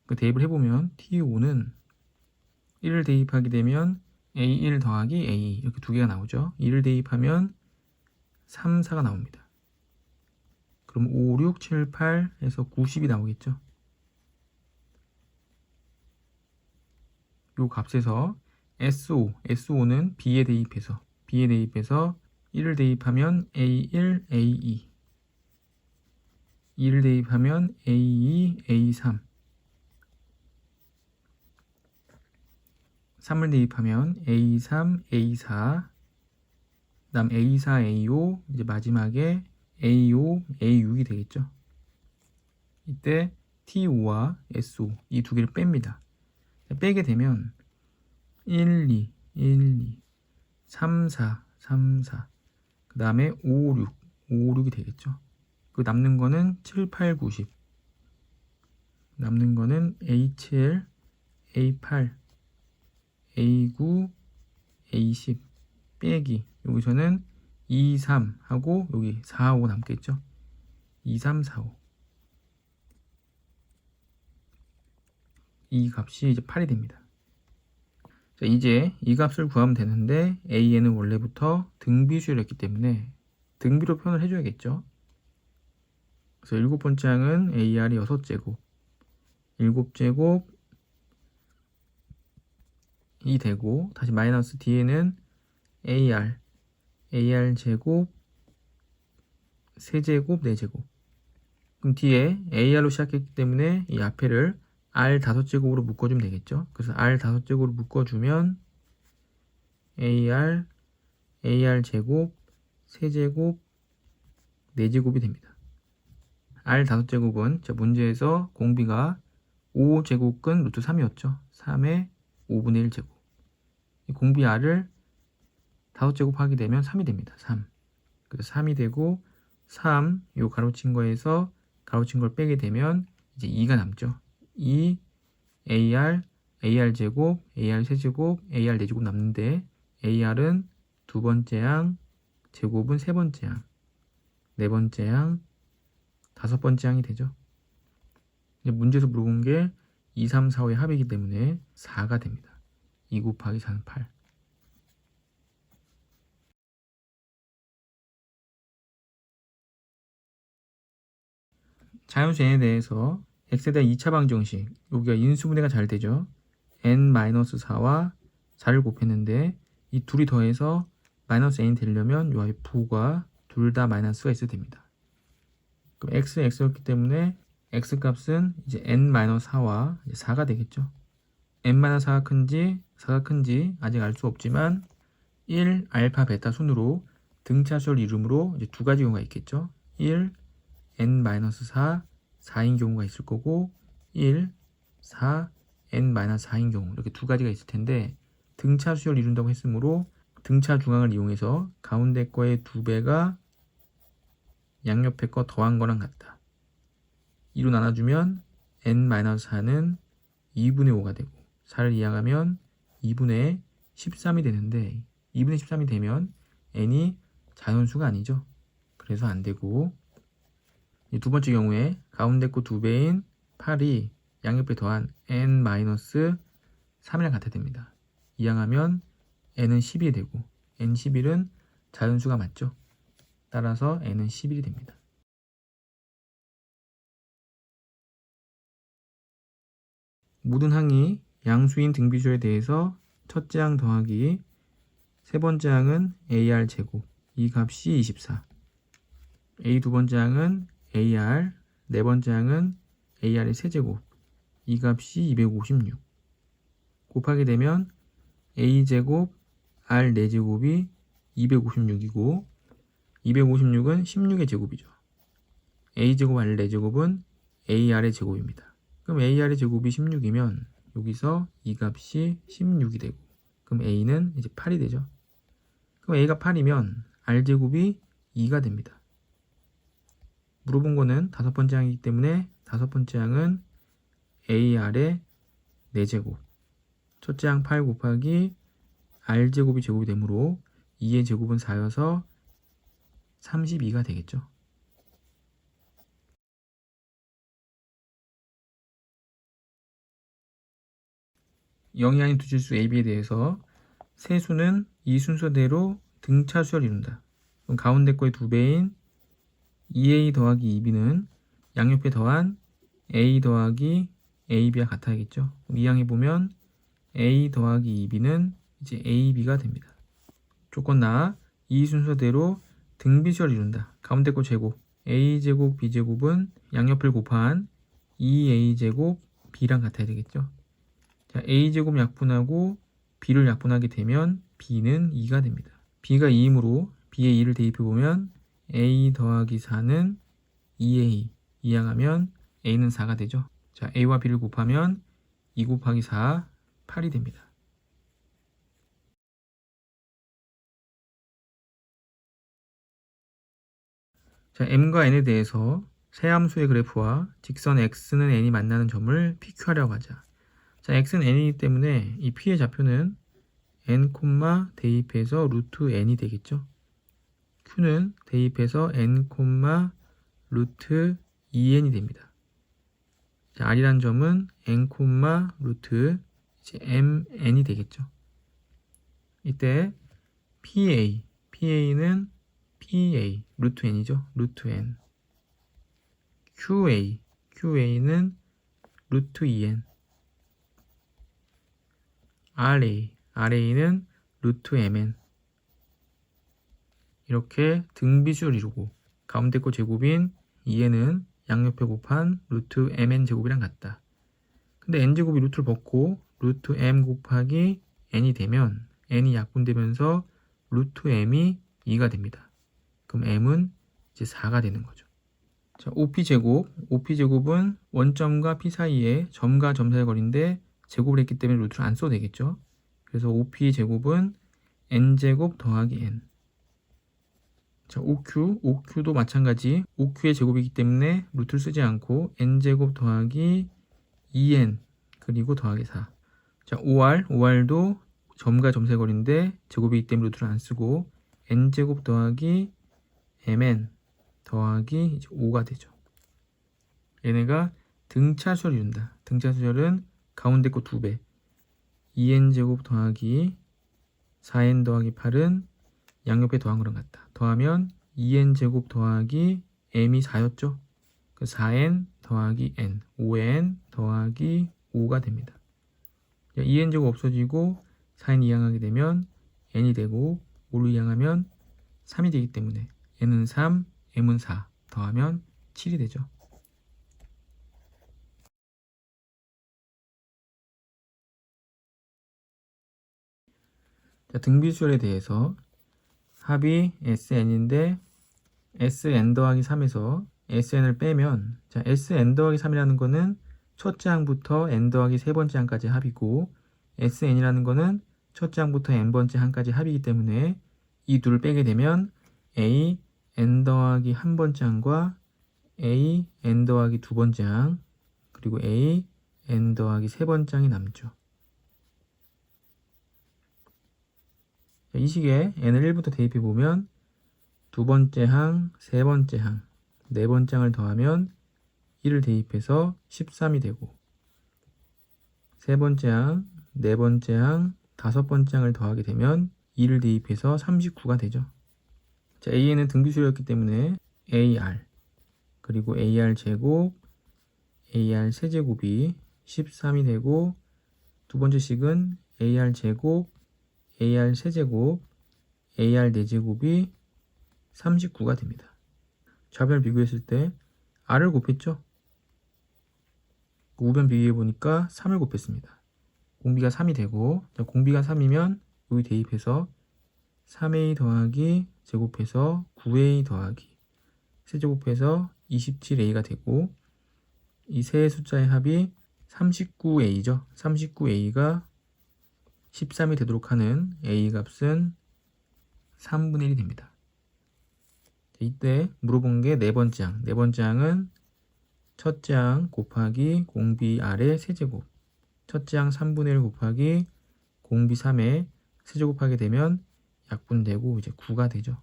그 대입을 해보면 T5는 1을 대입하게 되면 A1 더하기 A 이렇게 두 개가 나오죠. 2를 대입하면 3, 4가 나옵니다. 그럼 5, 6, 7, 8에서 90이 나오겠죠. 요 값에서 SO는 B에 대입해서 1을 대입하면 A1, A2 2를 대입하면 A2, A3 3을 대입하면 A3, A4 그다음 A4, A5 이제 마지막에 A5, A6이 되겠죠. 이때 T5와 SO 이 두 개를 뺍니다. 빼게 되면 1, 2, 3, 4 그 다음에 5, 6이 되겠죠. 그 남는 거는 7, 8, 90 남는 거는 A7, A8 A9, A10 빼기 여기서는 2, 3 하고 여기 4, 5 남겠죠. 2, 3, 4, 5 이 값이 이제 8이 됩니다. 자, 이제 이 값을 구하면 되는데 AN은 원래부터 등비수열이었기 때문에 등비로 표현을 해줘야겠죠. 그래서 일곱 번째 항은 AR이 6제곱 7제곱이 되고 다시 마이너스 뒤에는 AR 제곱 3제곱 4제곱 그럼 뒤에 AR로 시작했기 때문에 이 앞에를 R 5제곱으로 묶어주면 되겠죠. 그래서 R 5제곱으로 묶어주면 AR 제곱 3제곱 4제곱이 됩니다. R 5제곱은 자 문제에서 공비가 5제곱근 루트 3이었죠. 3의 5분의 1제곱 이 공비 R을 5제곱 하게 되면 3이 됩니다. 3 그래서 3이 되고 3 요 가로친 거에서 가로친 걸 빼게 되면 이제 2가 남죠. 2 AR 제곱 AR 세제곱 AR 4제곱 남는데 AR은 두 번째 항 제곱은 세 번째 항 네 번째 항 다섯 번째 항이 되죠. 이제 문제에서 물어본 게 2, 3, 4, 5의 합이기 때문에 4가 됩니다. 2 곱하기 4는 8 자연수 n에 대해서 x에 대한 2차 방정식 여기가 인수분해가 잘 되죠. n-4와 4를 곱했는데 이 둘이 더해서 마이너스 n이 되려면 요 앞에 부가 둘 다 마이너스가 있어야 됩니다. 그럼 x였기 때문에 x값은 이제 n-4와 4가 되겠죠. n-4가 큰지 4가 큰지 아직 알 수 없지만 1 알파 베타 순으로 등차수열 이름으로 이제 두 가지 경우가 있겠죠. 1 n-4 4인 경우가 있을 거고 1 4 n-4인 경우 이렇게 두 가지가 있을 텐데 등차 수열을 이룬다고 했으므로 등차 중앙을 이용해서 가운데 거의 2배가 양옆에 거 더한 거랑 같다. 2로 나눠주면 n-4는 2분의 5가 되고 4를 이항하면 2분의 13이 되는데 2분의 13이 되면 n이 자연수가 아니죠. 그래서 안 되고 두 번째 경우에 가운데 거 2배인 8이 양옆에 더한 n-3이랑 같아 됩니다. 이항하면 n은 10이 되고 n11은 자연수가 맞죠. 따라서 n은 11이 됩니다. 모든 항이 양수인 등비수에 대해서 첫째 항 더하기 세 번째 항은 AR 제곱 이 값이 24 A 두 번째 항은 AR 네 번째 항은 AR의 세제곱 이 값이 256 곱하게 되면 A제곱 R 4제곱이 256이고 256은 16의 제곱이죠. A제곱 R 4제곱은 AR의 제곱입니다. 그럼 AR의 제곱이 16이면 여기서 이 값이 16이 되고 그럼 A는 이제 8이 되죠. 그럼 A가 8이면 R제곱이 2가 됩니다. 물어본 거는 다섯 번째 항이기 때문에 다섯 번째 항은 AR의 4제곱. 첫째 항 8 곱하기 R제곱이 제곱이 되므로 2의 제곱은 4여서 32가 되겠죠. 영이 아닌 두 질수 AB에 대해서 세수는 이 순서대로 등차수열을 이룬다. 그럼 가운데 거의 2배인 2A 더하기 2B는 양옆에 더한 A 더하기 AB와 같아야겠죠. 이 항에 보면 A 더하기 2B는 이제 AB가 됩니다. 조건 나 이 순서대로 등비수열을 이룬다. 가운데 거 제곱 A제곱 B제곱은 양옆을 곱한 2A제곱 B랑 같아야 되겠죠. 자, A제곱 약분하고 B를 약분하게 되면 B는 2가 됩니다. B가 2이므로 B의 2를 대입해보면 A 더하기 4는 2A 2항하면 A는 4가 되죠. 자, A와 B를 곱하면 2 곱하기 4 8이 됩니다. 자, M과 N에 대해서 세 함수의 그래프와 직선 X는 N이 만나는 점을 PQ하려고 하자. 자, X는 N이기 때문에 이 P의 좌표는 N, 대입해서 루트 N이 되겠죠. Q는 대입해서 N, 루트 2N이 됩니다. 자, R이란 점은 N, 루트 이제 MN이 되겠죠. 이때 PA는 PA, 루트 N이죠. 루트 N. QA는 루트 2N. RA는 루트 MN. 이렇게 등비수를 이루고 가운데 거 제곱인 2N은 양옆에 곱한 루트 MN 제곱이랑 같다. 근데 N제곱이 루트를 벗고 루트 M 곱하기 N이 되면 N이 약분되면서 루트 M이 2가 됩니다. 그럼 M은 이제 4가 되는 거죠. 자, OP제곱은 원점과 P 사이에 점과 점 사이의 거리인데 제곱을 했기 때문에 루트를 안 써도 되겠죠. 그래서 OP제곱은 N제곱 더하기 N. 자, OQ도 마찬가지. OQ의 제곱이기 때문에 루트를 쓰지 않고 N제곱 더하기 2N 그리고 더하기 4. 자, OR도 점과 점 사이의 거리인데 제곱이기 때문에 루트를 안 쓰고 N제곱 더하기 MN 더하기 이제 5가 되죠. 얘네가 등차수열을 이룬다. 등차수열은 가운데 거 2배. 2n제곱 더하기 4n 더하기 8은 양옆에 더한 거랑 같다. 더하면 2n제곱 더하기 m이 4였죠. 그 4n 더하기 n, 5n 더하기 5가 됩니다. 2n제곱 없어지고 4n 이항하게 되면 n이 되고 5를 이항하면 3이 되기 때문에 n은 3, m은 4 더하면 7이 되죠. 자, 등비수열에 대해서 합이 SN인데 SN 더하기 3에서 SN을 빼면 자, SN 더하기 3이라는 거는 첫째 항부터 N 더하기 세 번째 항까지 합이고 SN이라는 거는 첫째 항부터 N번째 항까지 합이기 때문에 이 둘을 빼게 되면 A, N 더하기 한 번째 항과 A, N 더하기 두 번째 항 그리고 A, N 더하기 세 번째 항이 남죠. 이 식에 n을 1부터 대입해 보면 두 번째 항, 세 번째 항, 네 번째 항을 더하면 1을 대입해서 13이 되고 세 번째 항, 네 번째 항, 다섯 번째 항을 더하게 되면 2를 대입해서 39가 되죠. 자, AN은 등비수열이었기 때문에 AR 그리고 AR 제곱, AR 세제곱이 13이 되고 두 번째 식은 AR 제곱, AR 세제곱, AR 4제곱이 39가 됩니다. 좌변을 비교했을 때 R을 곱했죠. 우변 비교해 보니까 3을 곱했습니다. 공비가 3이 되고 공비가 3이면 여기 대입해서 3A 더하기 제곱해서 9A 더하기 세제곱해서 27A가 되고 이 세 숫자의 합이 39A죠. 39A가 13이 되도록 하는 A 값은 3분의 1이 됩니다. 이때 물어본 게 네 번째 항. 네 번째 항은 첫째 항 곱하기 공비 R의 세제곱. 첫째 항 3분의 1 곱하기 공비 3의 세제곱하게 되면 약분되고 이제 9가 되죠.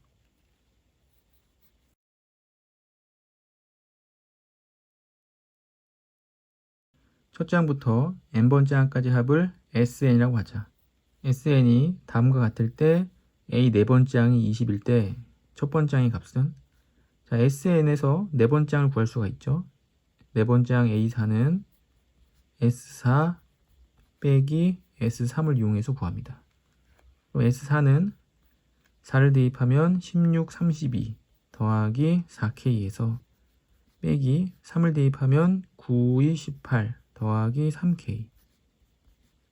첫째 항부터 n번째 항까지 합을 SN이라고 하자. SN이 다음과 같을 때 A 네 번째 항이 20일 때 첫 번째 항의 값은 자, SN에서 네 번째 항을 구할 수가 있죠. 네 번째 항 A4는 S4 빼기 S3을 이용해서 구합니다. 그럼 S4는 4를 대입하면 16, 32 더하기 4K에서 빼기 3을 대입하면 9, 2, 18 더하기 3K.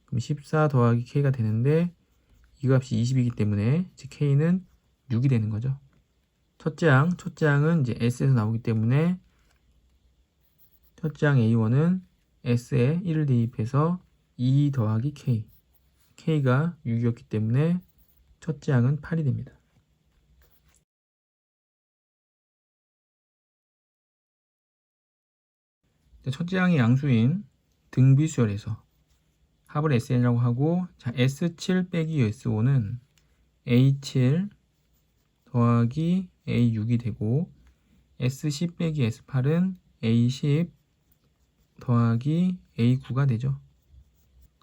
그럼 14 더하기 K가 되는데 이 값이 20이기 때문에 즉 K는 6이 되는 거죠. 첫째 항은 이제 S에서 나오기 때문에 첫째 항 A1은 S에 1을 대입해서 2 더하기 K. K가 6이었기 때문에 첫째 항은 8이 됩니다. 첫째 항의 양수인 등비수열에서 합을 SN이라고 하고 자 S7 빼기 S5는 A7 더하기 A6이 되고 S10 빼기 S8은 A10 더하기 A9가 되죠.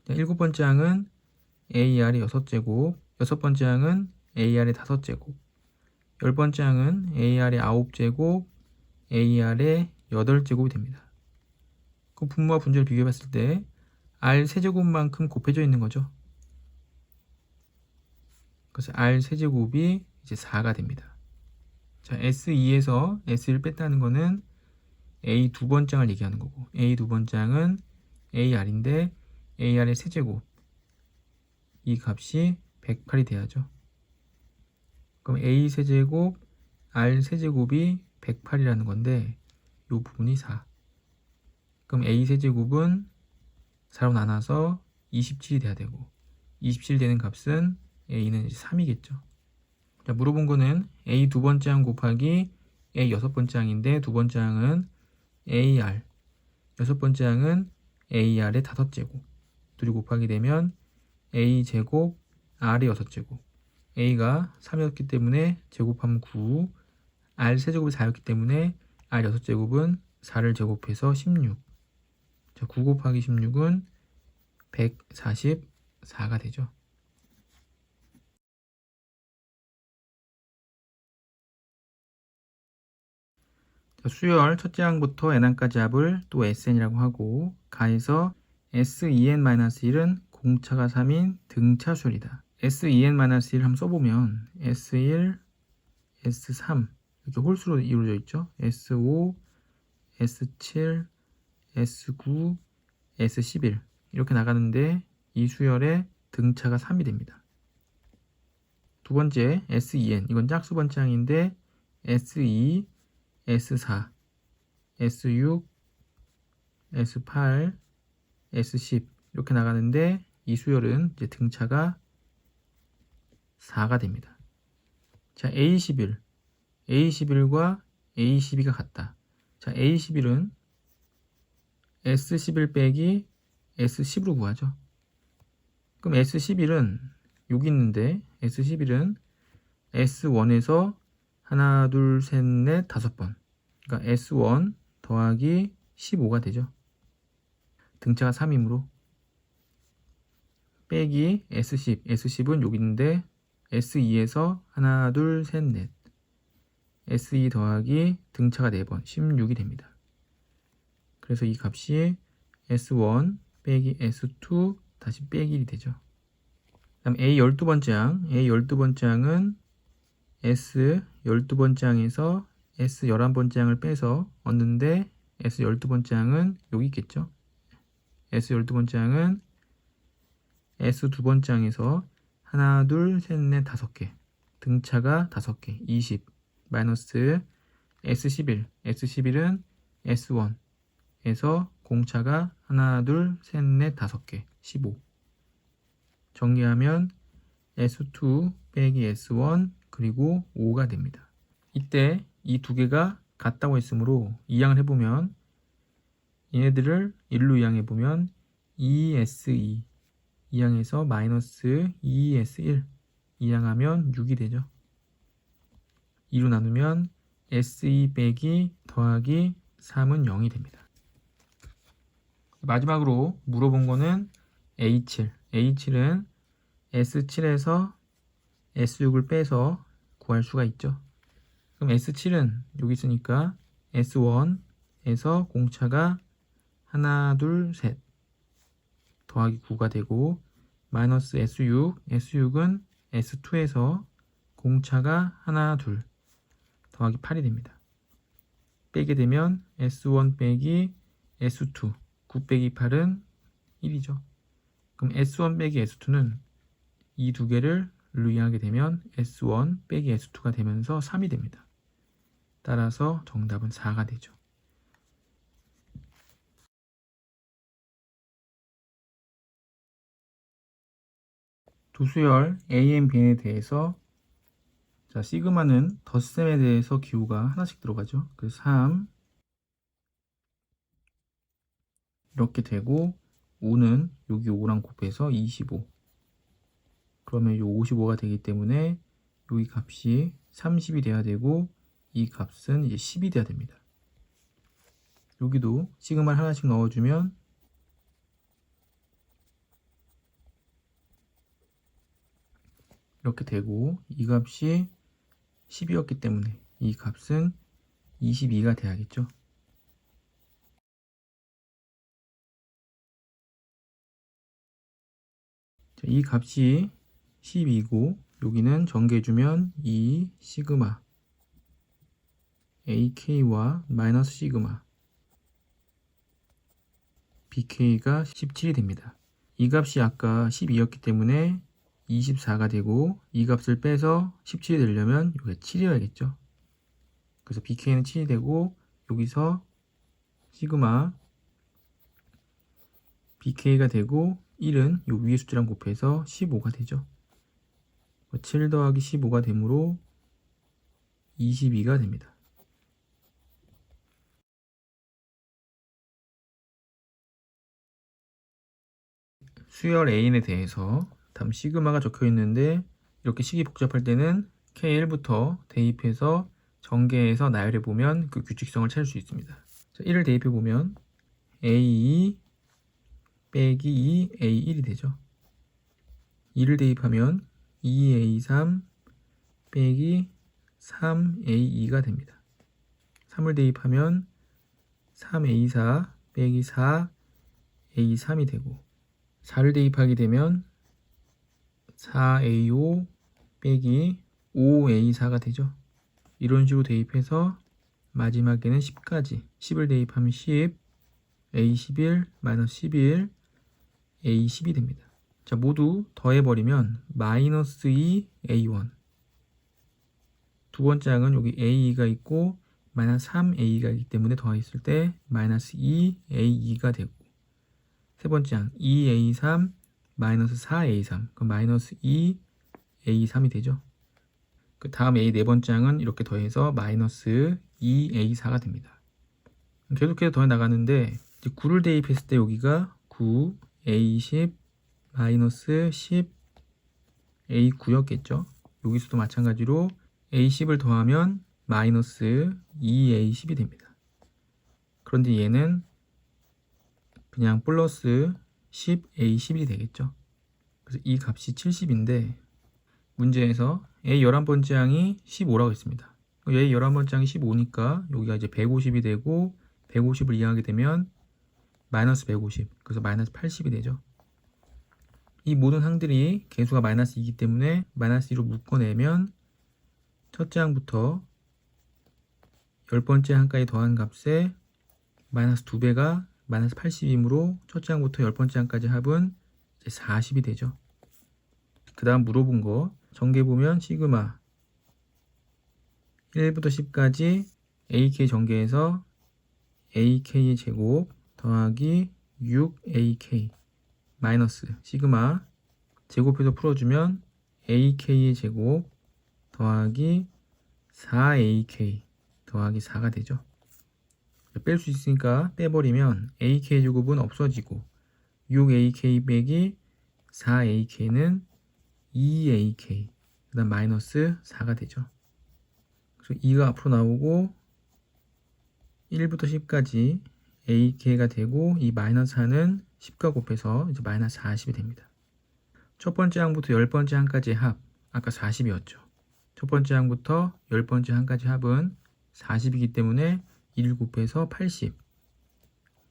자, 일곱 번째 항은 AR의 6제곱, 여섯 번째 항은 AR의 5제곱, 열 번째 항은 AR의 9제곱, AR의 8제곱이 됩니다. 그 분모와 분자를 비교해 봤을 때 R 세제곱만큼 곱해져 있는 거죠. 그래서 R 세제곱이 이제 4가 됩니다. 자, S2에서 S1 뺐다는 거는 A 두 번째 항을 얘기하는 거고 A 두 번째 항은 AR인데 AR의 세제곱 이 값이 108이 돼야죠. 그럼 A 세제곱 R 세제곱이 108이라는 건데 이 부분이 4. 그럼 A 세제곱은 4로 나눠서 27이 돼야 되고 27 되는 값은 A는 3이겠죠. 자, 물어본 거는 A 두 번째 항 곱하기 A 여섯 번째 항인데 두 번째 항은 AR, 여섯 번째 항은 AR의 5제곱. 둘이 곱하게 되면 A제곱, R의 6제곱. A가 3이었기 때문에 제곱하면 9, R 세제곱이 4였기 때문에 R 6제곱은 4를 제곱해서 16. 자, 9 곱하기 16은 144가 되죠. 자, 수열 첫째 항부터 n항까지 합을 또 SN이라고 하고 가에서 S2n-1은 공차가 3인 등차 수열이다. S2n-1을 한번 써보면 S1, S3 이렇게 홀수로 이루어져 있죠. S5, S7, S9, S11 이렇게 나가는데 이 수열의 등차가 3이 됩니다. 두 번째 S2n 이건 짝수 번창인데 S2, S4, S6, S8, S10 이렇게 나가는데 이 수열은 이제 등차가 4가 됩니다. 자, A11과 A12가 같다. 자, A11은 S11 빼기 S10으로 구하죠. 그럼 S11은 여기 있는데 S11은 S1에서 하나, 둘, 셋, 넷, 5번. 그러니까 S1 더하기 15가 되죠. 등차가 3이므로 빼기 S10. S10은 여기 있는데 S2에서 하나, 둘, 셋, 넷. S2 더하기 등차가 4번, 16이 됩니다. 그래서 이 값이 S1 빼기 S2 다시 빼기 1이 되죠. 다음 A 12번째 항. A 12번째 항은 S 12번째 항에서 S 11번째 항을 빼서 얻는데 S 12번째 항은 여기 있겠죠. S 12번째 항은 S 두 번째 항에서 하나, 둘, 셋, 넷, 5개. 등차가 5개, 20. 마이너스 S11. S11은 S1에서 공차가 하나, 둘, 셋, 넷, 5개, 15. 정리하면 S2 빼기 S1 그리고 5가 됩니다. 이때 이 두 개가 같다고 했으므로 이항을 해보면 얘네들을 1로 이항해보면 2S2 이항해서 마이너스 2S1 이항하면 6이 되죠. 2로 나누면 S2 빼기 더하기 3은 0이 됩니다. 마지막으로 물어본 거는 A7. A7은 S7에서 S6을 빼서 구할 수가 있죠. 그럼 S7은 여기 있으니까 S1에서 공차가 하나, 둘, 셋 더하기 9가 되고 마이너스 S6, S6은 S2에서 공차가 하나, 둘 더하기 8이 됩니다. 빼게 되면 S1 빼기 S2, 9 빼기 8은 1이죠. 그럼 S1 빼기 S2는 이 두 개를 루이하게 되면 S1 빼기 S2가 되면서 3이 됩니다. 따라서 정답은 4가 되죠. 도수열 AN, BN에 대해서 자, 시그마는 덧셈에 대해서 기호가 하나씩 들어가죠. 그래서 3 이렇게 되고 5는 여기 5랑 곱해서 25. 그러면 이 55가 되기 때문에 여기 값이 30이 돼야 되고 이 값은 이제 10이 돼야 됩니다. 여기도 시그마를 하나씩 넣어주면 이렇게 되고 이 값이 10이었기 때문에 이 값은 22가 돼야겠죠. 자, 이 값이 12고 여기는 전개해주면 이 시그마 AK와 마이너스 시그마 BK가 17이 됩니다. 이 값이 아까 12였기 때문에 24가 되고 이 값을 빼서 17이 되려면 여기가 7이어야겠죠. 그래서 BK는 7이 되고 여기서 시그마 BK가 되고 1은 요 위에 숫자랑 곱해서 15가 되죠. 7 더하기 15가 되므로 22가 됩니다. 수열 A인에 대해서 다음 시그마가 적혀 있는데 이렇게 식이 복잡할 때는 K1부터 대입해서 전개해서 나열해 보면 그 규칙성을 찾을 수 있습니다. 자, 1을 대입해 보면 A2 빼기 2A1이 되죠. 2를 대입하면 2A3 빼기 3A2가 됩니다. 3을 대입하면 3A4 빼기 4A3이 되고 4를 대입하게 되면 4A5 빼기 5A4가 되죠. 이런 식으로 대입해서 마지막에는 10까지 10을 대입하면 10 A11 마이너스 11 A10이 됩니다. 자, 모두 더해버리면 마이너스 2 A1 두 번째 항은 여기 A2가 있고 마이너스 3A가 있기 때문에 더했을 때 마이너스 2A2가 되고 세 번째 항 2A3 마이너스 4A3 그럼 마이너스 2A3이 되죠. 그 다음 A 네 번째 항은 이렇게 더해서 마이너스 2A4가 됩니다. 계속해서 더해 나가는데 이제 9를 대입했을 때 여기가 9 A10 마이너스 10 A9였겠죠. 여기서도 마찬가지로 A10을 더하면 마이너스 2A10이 됩니다. 그런데 얘는 그냥 플러스 10A11이 되겠죠. 그래서 이 값이 70인데 문제에서 A 11번째 항이 15라고 했습니다. A 11번째 항이 15니까 여기가 이제 150이 되고 150을 이해하게 되면 마이너스 150 그래서 마이너스 80이 되죠. 이 모든 항들이 개수가 마이너스 2이기 때문에 마이너스 2로 묶어내면 첫째 항부터 10번째 항까지 더한 값에 마이너스 2배가 마이너스 80이므로 첫째 항부터 10번째 항까지 합은 이제 40이 되죠. 그 다음 물어본 거 전개해보면 시그마 1부터 10까지 AK 전개해서 AK의 제곱 더하기 6AK 마이너스 시그마 제곱해서 풀어주면 AK의 제곱 더하기 4AK 더하기 4가 되죠. 뺄 수 있으니까 빼버리면 ak제곱은 없어지고 6ak 빼기 4ak는 2ak 그 다음 마이너스 4가 되죠. 그래서 2가 앞으로 나오고 1부터 10까지 ak가 되고 이 마이너스 4는 10과 곱해서 이제 마이너스 40이 됩니다. 첫 번째 항부터 10번째 항까지의 합 아까 40이었죠. 첫 번째 항부터 10번째 항까지 합은 40이기 때문에 1 곱해서 80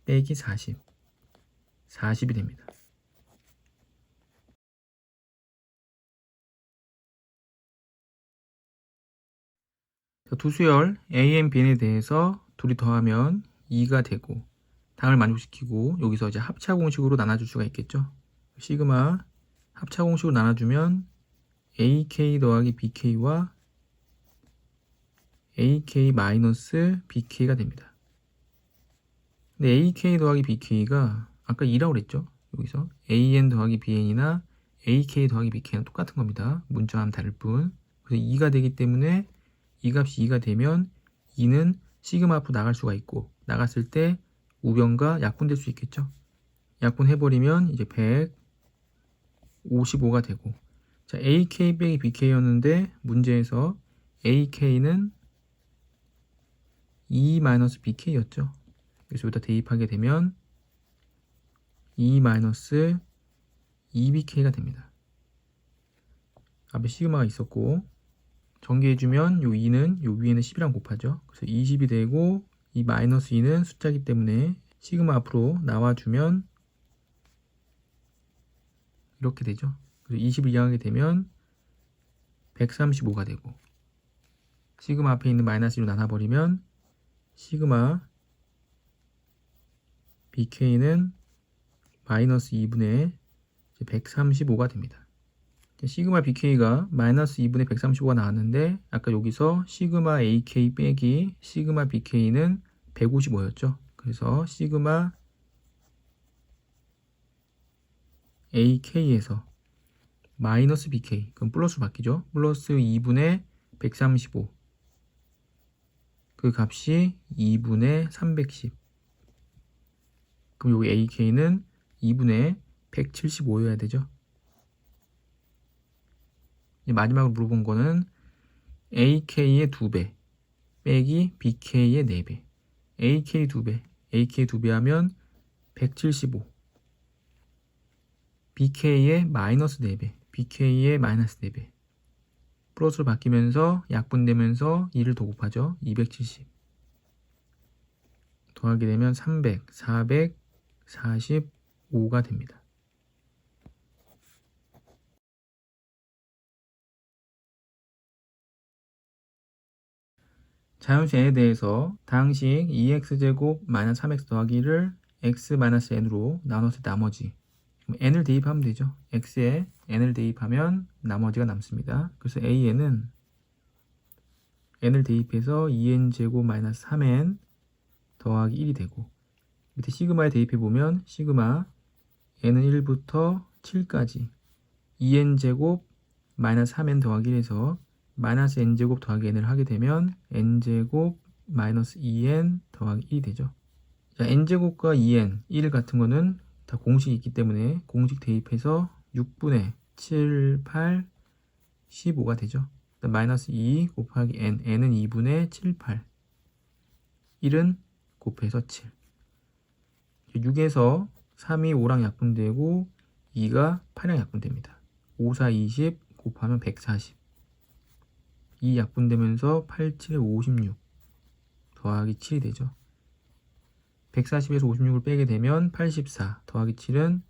빼기 40이 됩니다. 두 수열 a, bn에 대해서 둘이 더하면 2가 되고 당을 만족시키고 여기서 이제 합차 공식으로 나눠줄 수가 있겠죠. 시그마 합차 공식으로 나눠주면 ak 더하기 bk와 ak 마이너스 bk가 됩니다. 근데 ak 더하기 bk가 아까 2라고 그랬죠. 여기서 an 더하기 bn이나 ak 더하기 bk는 똑같은 겁니다. 문자는 다를 뿐. 그래서 2가 되기 때문에 이 값이 2가 되면 2는 시그마 앞으로 나갈 수가 있고 나갔을 때 우변과 약분될 수 있겠죠. 약분해버리면 이제 155가 되고 자 AK 빼기 BK였는데 문제에서 AK는 2-BK였죠. 그래서 여기다 대입하게 되면 2-2BK가 됩니다. 앞에 시그마가 있었고 전개해주면 요 2는 요 위에는 10이랑 곱하죠. 그래서 20이 되고 이 마이너스 2는 숫자이기 때문에 시그마 앞으로 나와주면 이렇게 되죠. 그래서 20을 이항하게 되면 135가 되고 시그마 앞에 있는 마이너스 2로 나눠버리면 시그마 BK는 마이너스 2분의 135가 됩니다. 시그마 BK가 마이너스 2분의 135가 나왔는데 아까 여기서 시그마 AK 빼기 시그마 BK는 155였죠. 그래서 시그마 AK에서 마이너스 BK 그럼 플러스로 바뀌죠. 플러스 2분의 135 그 값이 2분의 310 그럼 여기 AK는 2분의 175여야 되죠. 마지막으로 물어본 거는 AK의 2배 빼기 BK의 4배 AK 2배 AK 2배 하면 175 BK의 마이너스 4배 BK의 마이너스 4배 플러스로 바뀌면서 약분되면서 2를 더 곱하죠. 270 더하게 되면 300 445가 됩니다. 자연수 n에 대해서 다항식 2x제곱 마이너스 3x 더하기를 x 마이너스 n으로 나눴을 때 나머지 n을 대입하면 되죠. x에 n을 대입하면 나머지가 남습니다. 그래서 a에는 n을 대입해서 2n제곱 마이너스 3n 더하기 1이 되고 밑에 시그마에 대입해보면 시그마 n은 1부터 7까지 2n제곱 마이너스 3n 더하기 1에서 마이너스 n제곱 더하기 n을 하게 되면 n제곱 마이너스 2n 더하기 1이 되죠. 자, n제곱과 2n, 1 같은 거는 다 공식이 있기 때문에 공식 대입해서 6분의 7, 8, 15가 되죠. 마이너스 2 곱하기 n은 2분의 7, 8 1은 곱해서 7 6에서 3이 5랑 약분되고 2가 8이랑 약분됩니다. 5, 4, 20 곱하면 140 2 약분되면서 8, 7에 56 더하기 7이 되죠. 140에서 56을 빼게 되면 84 더하기 7은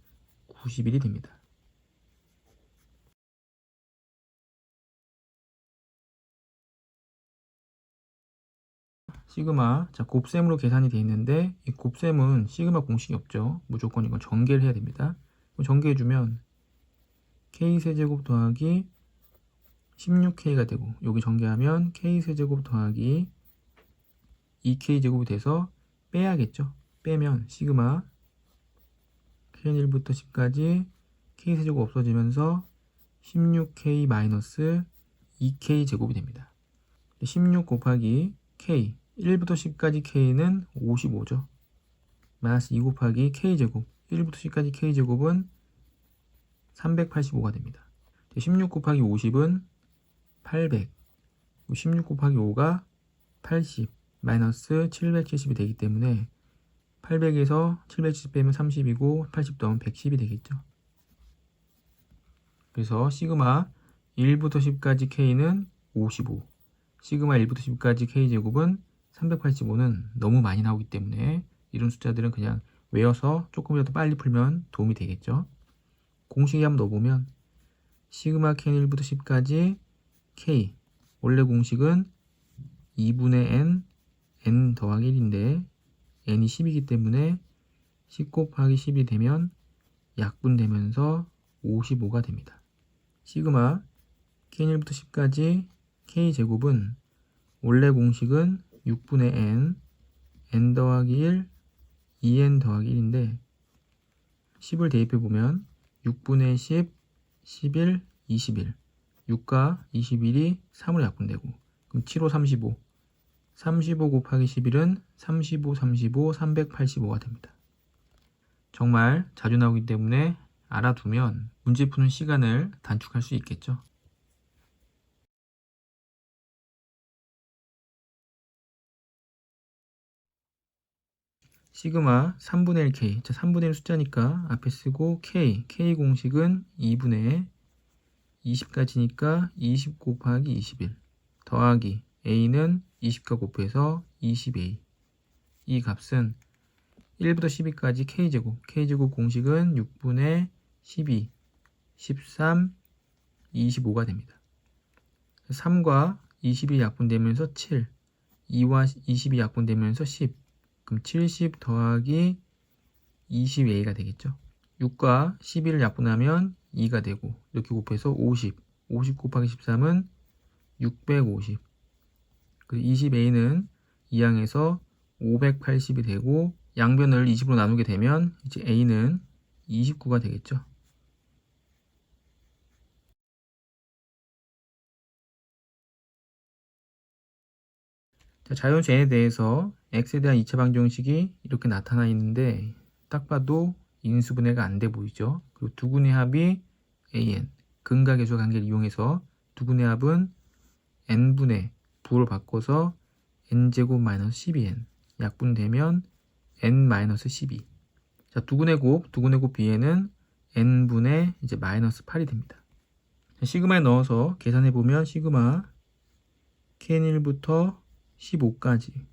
91이 됩니다. 시그마 자 곱셈으로 계산이 되어 있는데 이 곱셈은 시그마 공식이 없죠. 무조건 이건 전개를 해야 됩니다. 전개해주면 k세제곱 더하기 16k가 되고 여기 전개하면 k세제곱 더하기 2k제곱이 돼서 빼야겠죠. 빼면 시그마 k1부터 10까지 k세제곱 없어지면서 16k 마이너스 2k제곱이 됩니다. 16 곱하기 k 1부터 10까지 k는 55죠. 마이너스 2 곱하기 k제곱 1부터 10까지 k제곱은 385가 됩니다. 16 곱하기 50은 800 16 곱하기 5가 80 마이너스 770이 되기 때문에 800에서 770 빼면 30이고 80 더하면 110이 되겠죠. 그래서 시그마 1부터 10까지 k는 55 시그마 1부터 10까지 k제곱은 385는 너무 많이 나오기 때문에 이런 숫자들은 그냥 외워서 조금이라도 빨리 풀면 도움이 되겠죠. 공식에 한번 넣어보면 시그마 k는 1부터 10까지 k 원래 공식은 2분의 n 더하기 1인데 n이 10이기 때문에 10 곱하기 10이 되면 약분되면서 55가 됩니다. 시그마 k는 1부터 10까지 k제곱은 원래 공식은 6분의 n 더하기 1 2n 더하기 1인데 10을 대입해보면 6분의 10, 11, 21 6과 21이 3으로 약분되고 그럼 7호 35 35 곱하기 11은 35, 35, 385가 됩니다. 정말 자주 나오기 때문에 알아두면 문제 푸는 시간을 단축할 수 있겠죠. 시그마 3분의 1k 자 3분의 1 숫자니까 앞에 쓰고 k 공식은 2분의 20까지니까 20 곱하기 21 더하기 a는 20과 곱해서 20a 이 값은 1부터 12까지 k제곱 공식은 6분의 12 13 25가 됩니다. 3과 20이 약분되면서 7 2와 20이 약분되면서 10 그럼 70 더하기 20a가 되겠죠. 6과 11을 약분하면 2가 되고 이렇게 곱해서 50 곱하기 13은 650 20a는 2항에서 580이 되고 양변을 20으로 나누게 되면 이제 a는 29가 되겠죠. 자, 자연수 n에 대해서 x에 대한 2차 방정식이 이렇게 나타나 있는데 딱 봐도 인수분해가 안 돼 보이죠. 그리고 두근의 합이 an 근각계수 관계를 이용해서 두근의 합은 n분의 부호를 바꿔서 n제곱 마이너스 12n 약분되면 n-12 자, 두근의 곱 b에는 n분의 이제 마이너스 8이 됩니다. 자, 시그마에 넣어서 계산해 보면 시그마 k1부터 15까지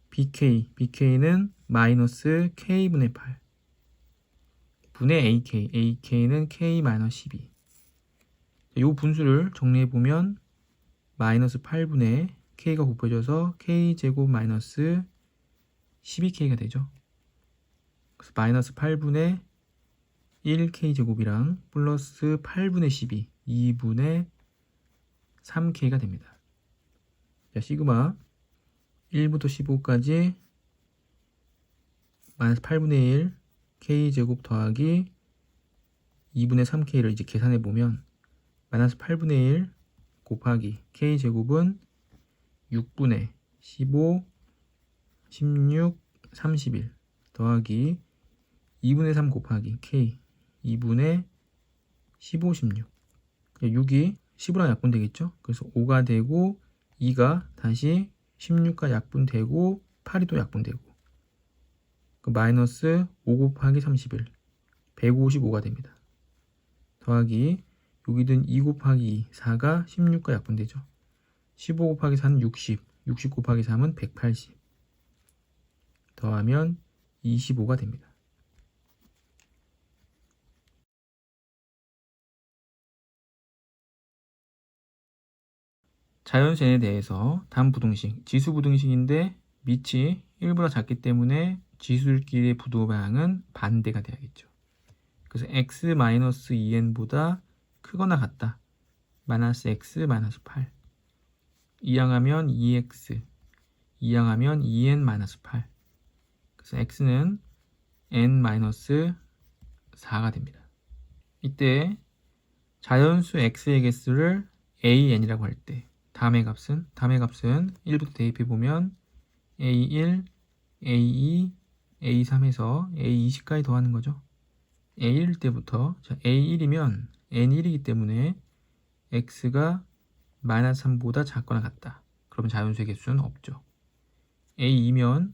bk는 마이너스 k분의 8 분의 ak는 k-12 이 분수를 정리해 보면 마이너스 8분의 k가 곱해져서 k제곱 마이너스 12k가 되죠. 그래서 마이너스 8분의 1k제곱이랑 플러스 8분의 12 2분의 3k가 됩니다. 자, 시그마 1부터 15까지 마이너스 8분의 1 k제곱 더하기 2분의 3k를 이제 계산해 보면 마이너스 8분의 1 곱하기 k제곱은 6분의 15 16 31 더하기 2분의 3 곱하기 k 2분의 15 16 6이 15랑 약분되겠죠. 그래서 5가 되고 2가 다시 16과 약분되고 8이 또 약분되고 그 마이너스 5 곱하기 31 155가 됩니다. 더하기 여기든 2 곱하기 2 4가 16과 약분되죠. 15 곱하기 4는 60 곱하기 3은 180 더하면 25가 됩니다. 자연수 n에 대해서 단부등식, 지수부등식인데 밑이 1보다 작기 때문에 지수들끼리의 부도 방향은 반대가 돼야겠죠. 그래서 x-2n보다 크거나 같다. 마이너스 x 마이너스 8 이항하면 2x 이항하면 2n-8 그래서 x는 n-4가 됩니다. 이때 자연수 x의 개수를 an이라고 할 때 다음의 값은 1부터 대입해 보면 A1, A2, A3에서 A20까지 더하는 거죠. A1 때부터 A1이면 N1이기 때문에 X가 마이너스 3보다 작거나 같다. 그러면 자연수의 개수는 없죠. A2면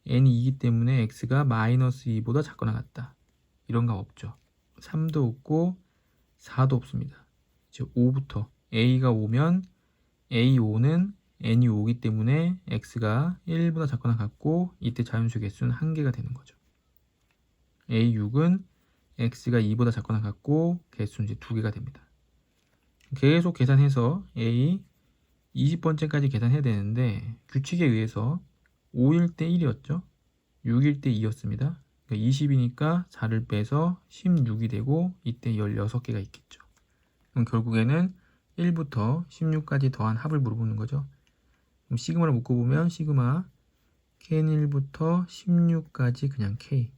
N이 2이기 때문에 X가 마이너스 2보다 작거나 같다. 이런 거 없죠. 3도 없고 4도 없습니다. 즉 5부터 A가 5면 A5는 N이 5이기 때문에 X가 1보다 작거나 같고 이때 자연수의 개수는 1개가 되는 거죠. A6은 X가 2보다 작거나 같고 개수는 이제 2개가 됩니다. 계속 계산해서 A 20번째까지 계산해야 되는데 규칙에 의해서 5일 때 1이었죠. 6일 때 2였습니다. 그러니까 20이니까 4를 빼서 16이 되고 이때 16개가 있겠죠. 그럼 결국에는 1부터 16까지 더한 합을 물어보는 거죠. 그럼 시그마를 묶어보면 시그마 K1부터 16까지 그냥 K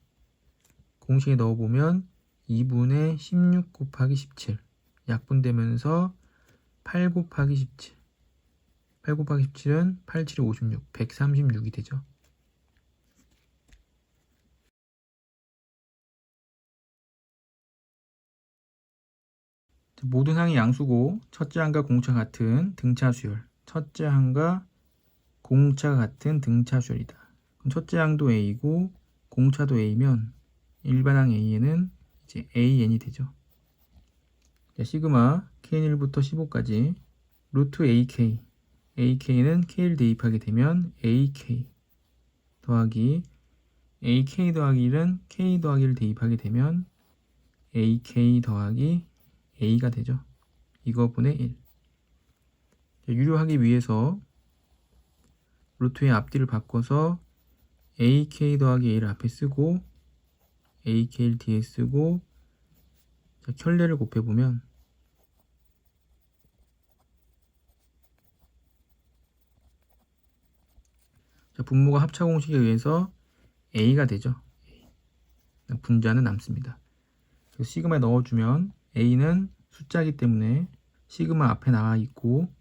공식에 넣어보면 2분의 16 곱하기 17 약분되면서 8 곱하기 17 8 곱하기 17은 8, 7이 56 136이 되죠. 모든 항이 양수고 첫째 항과 공차 같은 등차 수열 첫째 항과 공차가 같은 등차 수열이다. 그럼 첫째 항도 A고 공차도 A면 일반항 A에는 이제 AN이 되죠. 자, 시그마 K1부터 15까지 루트 AK AK는 K를 대입하게 되면 AK 더하기 AK 더하기 1은 K 더하기 1을 대입하게 되면 AK 더하기 A가 되죠. 이거분의 1. 자, 유료하기 위해서 루트의 앞뒤를 바꿔서 AK 더하기 A를 앞에 쓰고 AK를 뒤에 쓰고 자, 켤레를 곱해보면 자, 분모가 합차 공식에 의해서 A가 되죠. 분자는 남습니다. 그래서 시그마에 넣어주면 A는 숫자이기 때문에 시그마 앞에 나와 있고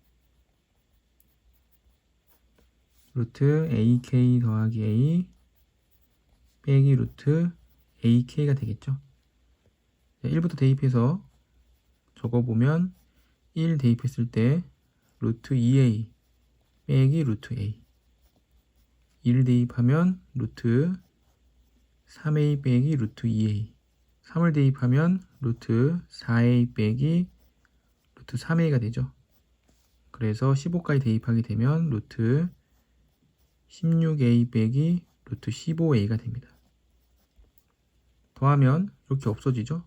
루트 AK 더하기 A 빼기 루트 AK가 되겠죠. 1부터 대입해서 적어보면 1 대입했을 때 루트 2A 빼기 루트 A 1 대입하면 루트 3A 빼기 루트 2A 3을 대입하면 루트 4A 빼기 루트 3A가 되죠. 그래서 15까지 대입하게 되면 루트 16A 빼기 루트 15A가 됩니다. 더하면 이렇게 없어지죠.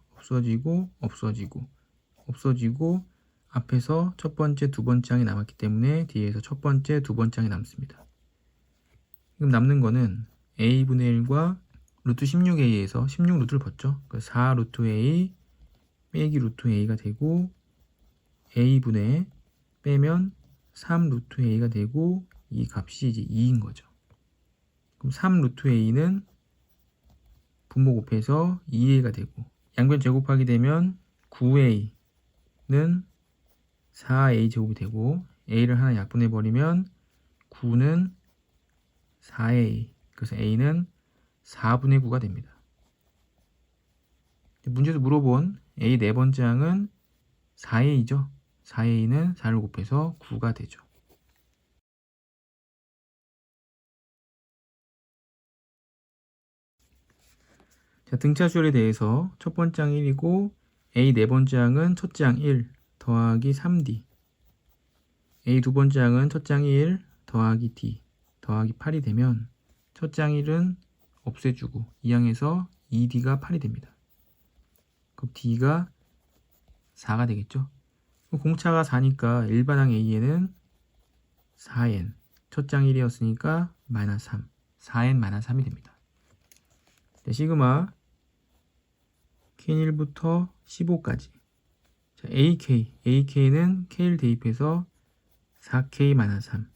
없어지고 앞에서 첫 번째, 두 번째 항이 남았기 때문에 뒤에서 첫 번째, 두 번째 항이 남습니다. 지금 남는 거는 A분의 1과 루트 16A에서 16 루트를 벗죠. 4 루트 A 빼기 루트 A가 되고 A분의 빼면 3 루트 A가 되고 이 값이 이제 2인 거죠. 그럼 3 루트 A는 분모 곱해서 2A가 되고 양변 제곱하게 되면 9A는 4A 제곱이 되고 A를 하나 약분해 버리면 9는 4A 그래서 A는 4분의 9가 됩니다. 문제에서 물어본 A 네 번째 항은 4A죠. 4A는 4를 곱해서 9가 되죠. 자, 등차 수열에 대해서 첫 번째 항 1이고 A 네 번째 항은 첫째 항 1 더하기 3D A 두 번째 항은 첫째 항 1 더하기 D 더하기 8이 되면 첫째 항 1은 없애주고 이 항에서 2D가 8이 됩니다. 그럼 D가 4가 되겠죠. 공차가 4니까 일반항 A에는 4n 첫째 항 1이었으니까 마이너스 3 4n 마이너스 3이 됩니다. 자, 시그마 K1부터 15까지 자, AK는 K를 대입해서 4K-3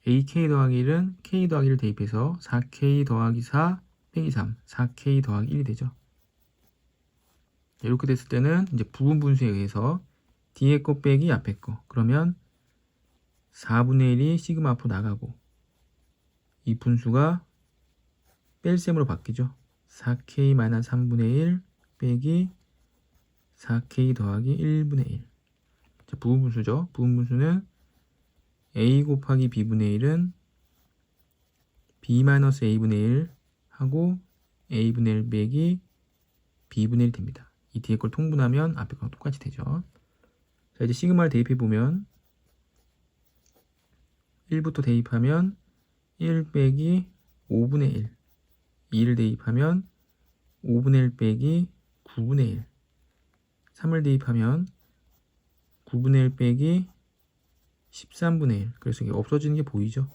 AK 더하기 1은 K 더하기 1을 대입해서 4K 더하기 4 빼기 3 4K 더하기 1이 되죠. 이렇게 됐을 때는 이제 부분 분수에 의해서 뒤에 거 빼기 앞에 거 그러면 4분의 1이 시그마 앞으로 나가고 이 분수가 뺄셈으로 바뀌죠. 4k-3분의 1 빼기 4k 더하기 1분의 1. 자, 부분분수죠. 부분분수는 a 곱하기 b분의 1은 b-a분의 1 하고 a분의 1 빼기 b분의 1 됩니다. 이 뒤에 걸 통분하면 앞에 거랑 똑같이 되죠. 자, 이제 시그마를 대입해 보면 1부터 대입하면 1 빼기 5분의 1, 2를 대입하면 5분의 1 빼기 9분의 1, 3을 대입하면 9분의 1 빼기 13분의 1. 그래서 이게 없어지는 게 보이죠?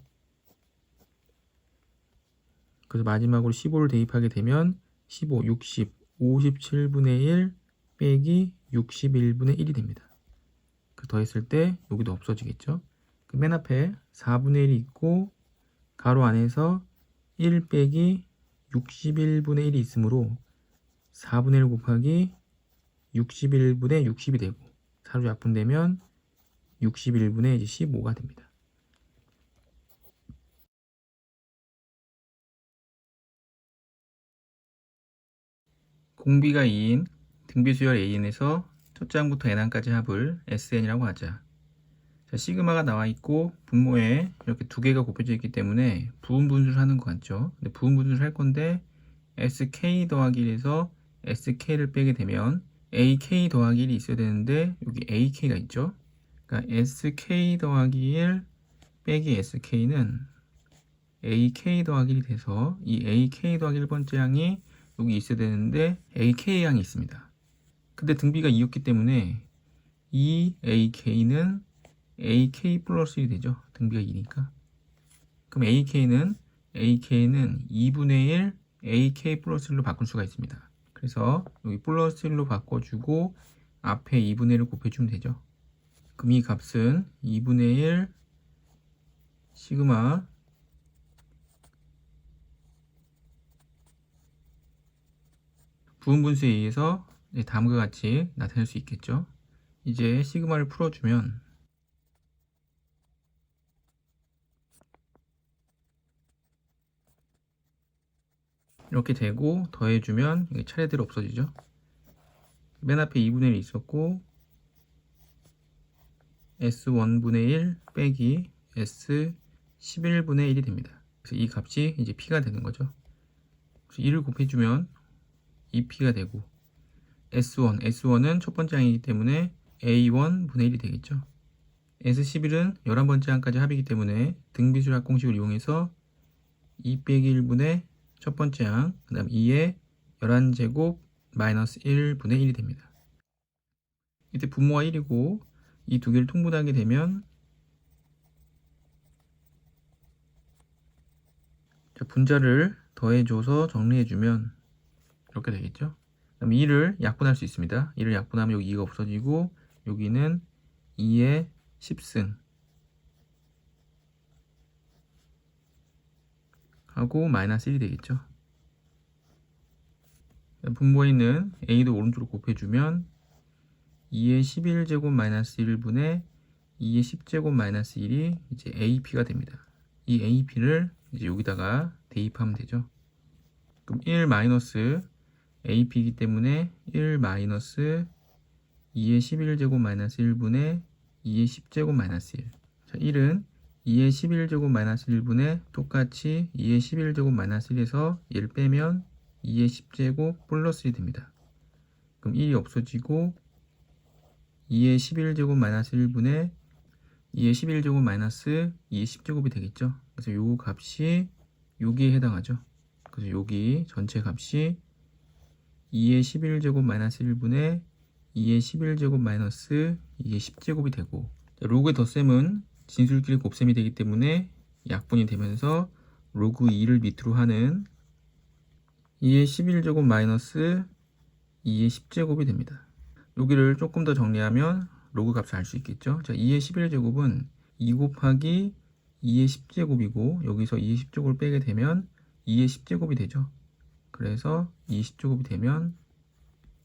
그래서 마지막으로 15를 대입하게 되면 15, 60, 57분의 1 빼기 61분의 1이 됩니다. 그 더했을 때 여기도 없어지겠죠? 그 맨 앞에 4분의 1이 있고 가로 안에서 1 빼기 61분의 1이 있으므로 4분의 1 곱하기 61분의 60이 되고 사로 약분되면 61분의 15가 됩니다. 공비가 2인 등비수열 AN에서 첫째 항부터 n항까지 합을 SN이라고 하자. 자, 시그마가 나와 있고 분모에 이렇게 두 개가 곱해져 있기 때문에 부분 분수를 하는 것 같죠. 근데 부분 분수를 할 건데 SK 더하기 1에서 SK를 빼게 되면 AK 더하기 1이 있어야 되는데 여기 AK가 있죠. 그러니까 SK 더하기 1 빼기 SK는 AK 더하기 1이 돼서 이 AK 더하기 1번째 항이 여기 있어야 되는데 AK 항이 있습니다. 근데 등비가 2였기 때문에 이 AK는 AK 플러스 1이 되죠. 등비가 2니까. 그럼 AK는 2분의 1 AK 플러스 1로 바꿀 수가 있습니다. 그래서 여기 플러스 1로 바꿔주고 앞에 2분의 1을 곱해주면 되죠. 그럼 이 값은 2분의 1 시그마 부분분수에 의해서 다음과 같이 나타낼 수 있겠죠. 이제 시그마를 풀어주면 이렇게 되고 더해주면 이게 차례대로 없어지죠. 맨 앞에 2분의 1이 있었고 S1분의 1 빼기 S11분의 1이 됩니다. 그래서 이 값이 이제 P가 되는 거죠. 그래서 1을 곱해주면 2P가 되고 S1은 첫 번째 항이기 때문에 A1분의 1이 되겠죠. S11은 11번째 항까지 합이기 때문에 등비수열 합공식을 이용해서 2 빼기 1분의 첫 번째 항, 그 다음 2의 11제곱 마이너스 1분의 1이 됩니다. 이때 분모가 1이고 이 두 개를 통분하게 되면 분자를 더해줘서 정리해주면 이렇게 되겠죠. 그럼 2를 약분할 수 있습니다. 2를 약분하면 여기 2가 없어지고 여기는 2의 10승 하고 마이너스 1이 되겠죠. 분모에 있는 a도 오른쪽으로 곱해주면 2의 11제곱 마이너스 1분의 2의 10제곱 마이너스 1이 이제 AP가 됩니다. 이 AP를 이제 여기다가 대입하면 되죠. 그럼 1 마이너스 AP이기 때문에 1 마이너스 2의 11제곱 마이너스 1분의 2의 10제곱 마이너스 1. 자, 1은 2의 11제곱 마이너스 1분의 똑같이 2의 11제곱 마이너스 1에서 1 빼면 2의 10제곱 플러스 1이 됩니다. 그럼 1이 없어지고 2의 11제곱 마이너스 1분의 2의 11제곱 마이너스 2의 10제곱이 되겠죠. 그래서 요 값이 여기에 해당하죠. 그래서 여기 전체 값이 2의 11제곱 마이너스 1분의 2의 11제곱 마이너스 2의 10제곱이 되고 로그의 덧셈은 진술끼리 곱셈이 되기 때문에 약분이 되면서 로그 2를 밑으로 하는 2의 11제곱 마이너스 2의 10제곱이 됩니다. 여기를 조금 더 정리하면 로그 값을 알 수 있겠죠. 자, 2의 11제곱은 2 곱하기 2의 10제곱이고 여기서 2의 10제곱을 빼게 되면 2의 10제곱이 되죠. 그래서 2의 10제곱이 되면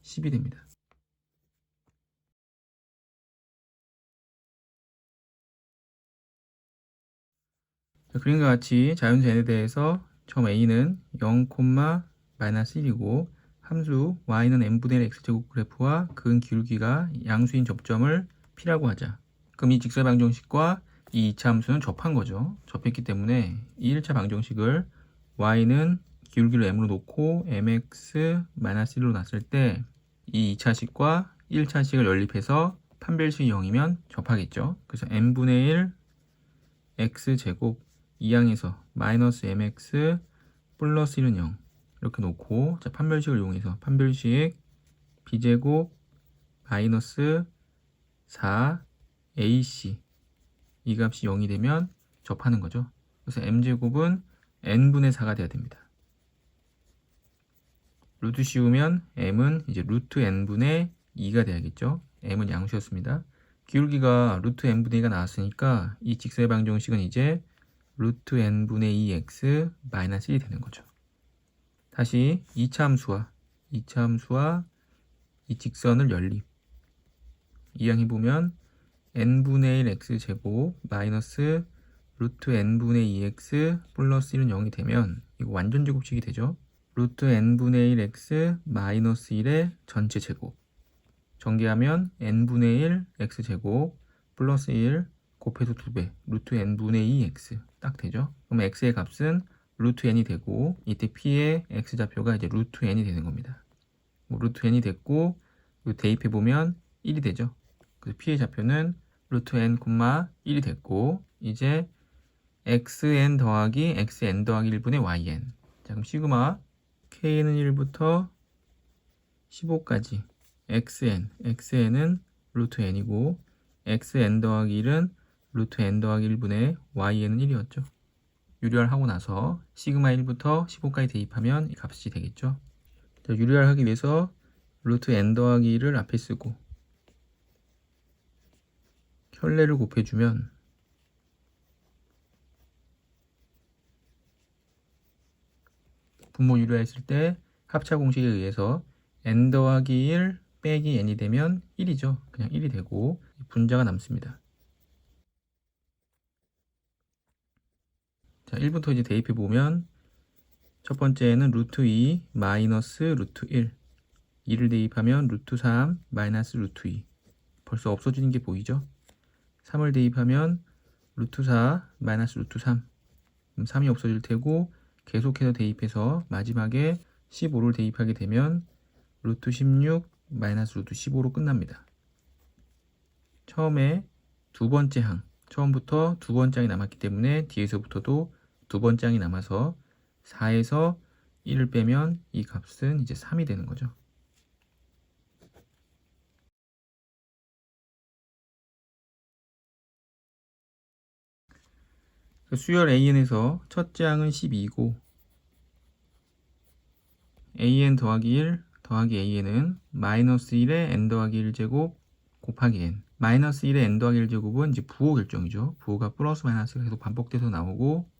10이 됩니다. 자, 그림과 같이 자연수 n에 대해서 처음 a는 0, 마이너스 1이고 함수 y는 n분의 1 x제곱 그래프와 근 기울기가 양수인 접점을 P라고 하자. 그럼 이 직설 방정식과 이 2차 함수는 접한 거죠. 접했기 때문에 이 1차 방정식을 y는 기울기를 m으로 놓고 mx-1로 놨을 때 이 2차식과 1차식을 연립해서 판별식이 0이면 접하겠죠. 그래서 n분의 1 x제곱 2항에서 마이너스 mx 플러스 1은 0 이렇게 놓고 자, 판별식을 이용해서 판별식 b제곱 마이너스 4ac 이 값이 0이 되면 접하는 거죠. 그래서 m제곱은 n분의 4가 돼야 됩니다. 루트 씌우면 m은 이제 루트 n분의 2가 돼야겠죠. m은 양수였습니다. 기울기가 루트 n분의 2가 나왔으니까 이 직선의 방정식은 이제 루트 n분의 2x 마이너스 1이 되는 거죠. 다시 2차 함수와 이 직선을 연립 이항해보면 n분의 1 x제곱 마이너스 루트 n분의 2x 플러스 1은 0이 되면 이거 완전 제곱식이 되죠. 루트 n분의 1 x 마이너스 1의 전체 제곱 전개하면 n분의 1 x제곱 플러스 1 곱해서 2배 루트 n분의 2x 딱 되죠. 그럼 x의 값은 루트 n이 되고 이때 p의 x좌표가 이제 루트 n이 되는 겁니다. 루트 n이 됐고 대입해보면 1이 되죠. 그래서 p의 좌표는 루트 n, 1이 됐고 이제 xn 더하기 xn 더하기 1분의 yn 자 그럼 시그마 k는 1부터 15까지 xn은 루트 n이고 xn 더하기 1은 루트 n 더하기 1분의yn은 1이었죠. 유리화하고 나서 시그마 1부터 15까지 대입하면 이 값이 되겠죠. 자, 유리화를 하기 위해서 루트 n 더하기 1을 앞에 쓰고 혈례를 곱해주면 분모 유리화했을 때 합차 공식에 의해서 n 더하기 1 빼기 n이 되면 1이죠. 그냥 1이 되고 분자가 남습니다. 자, 1부터 이제 대입해 보면 첫 번째는 루트 2 마이너스 루트 1 2를 대입하면 루트 3 마이너스 루트 2 벌써 없어지는 게 보이죠? 3을 대입하면 루트 4 마이너스 루트 3 그럼 3이 없어질 테고 계속해서 대입해서 마지막에 15를 대입하게 되면 루트 16 마이너스 루트 15로 끝납니다. 처음에 두 번째 항 처음부터 두 번째 항이 남았기 때문에 뒤에서부터도 두 번째 항이 남아서 4에서 1을 빼면 이 값은 이제 3이 되는 거죠. 수열 AN에서 첫째 항은 12고 AN 더하기 1 더하기 AN은 마이너스 1의 n 더하기 1제곱 곱하기 n 마이너스 1의 n 더하기 1제곱은 이제 부호 결정이죠. 부호가 플러스 마이너스가 계속 반복돼서 나오고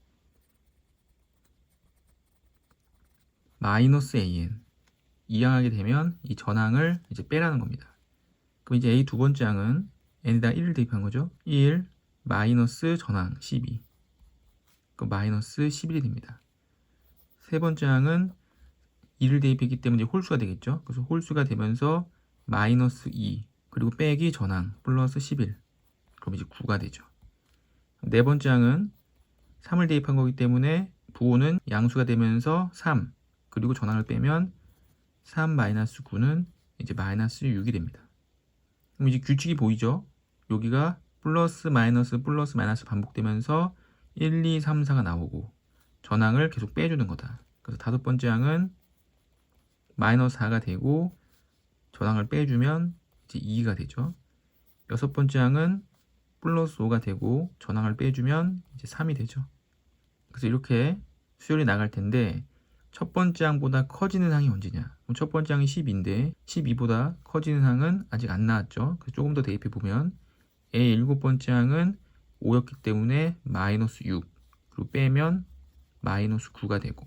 마이너스 AN 이항하게 되면 이 전항을 이제 빼라는 겁니다. 그럼 이제 A 두 번째 항은 n에다 1을 대입한 거죠. 1 마이너스 전항 12 그 마이너스 11이 됩니다. 세 번째 항은 2를 대입했기 때문에 홀수가 되겠죠. 그래서 홀수가 되면서 마이너스 2 그리고 빼기 전항 플러스 11 그럼 이제 9가 되죠. 네 번째 항은 3을 대입한 거기 때문에 부호는 양수가 되면서 3 그리고 전항을 빼면 3 마이너스 9는 이제 마이너스 6이 됩니다. 그럼 이제 규칙이 보이죠? 여기가 플러스 마이너스 반복되면서 1, 2, 3, 4가 나오고 전항을 계속 빼주는 거다. 그래서 다섯 번째 항은 마이너스 4가 되고 전항을 빼주면 이제 2가 되죠. 여섯 번째 항은 플러스 5가 되고 전항을 빼주면 이제 3이 되죠. 그래서 이렇게 수열이 나갈 텐데 첫 번째 항보다 커지는 항이 언제냐? 그럼 첫 번째 항이 12인데 12보다 커지는 항은 아직 안 나왔죠. 그래서 조금 더 대입해 보면 A 일곱 번째 항은 5였기 때문에 마이너스 6 그리고 빼면 마이너스 9가 되고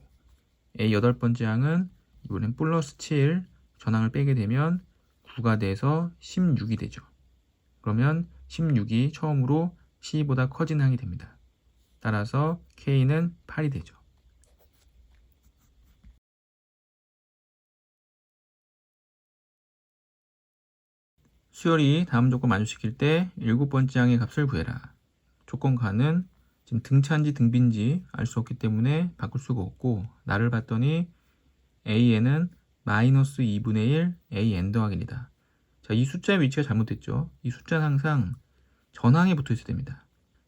A 여덟 번째 항은 이번엔 플러스 7 전항을 빼게 되면 9가 돼서 16이 되죠. 그러면 16이 처음으로 12보다 커진 항이 됩니다. 따라서 K는 8이 되죠. 수열이 다음 조건 만족시킬 때 7번째 항의 값을 구해라. 조건가는 지금 등차인지 등비인지 알 수 없기 때문에 바꿀 수가 없고, 나를 봤더니 a에는 마이너스 2분의 1 an 더하기 1이다. 자, 이 숫자의 위치가 잘못됐죠. 이 숫자는 항상 전항에 붙어 있어야 됩니다.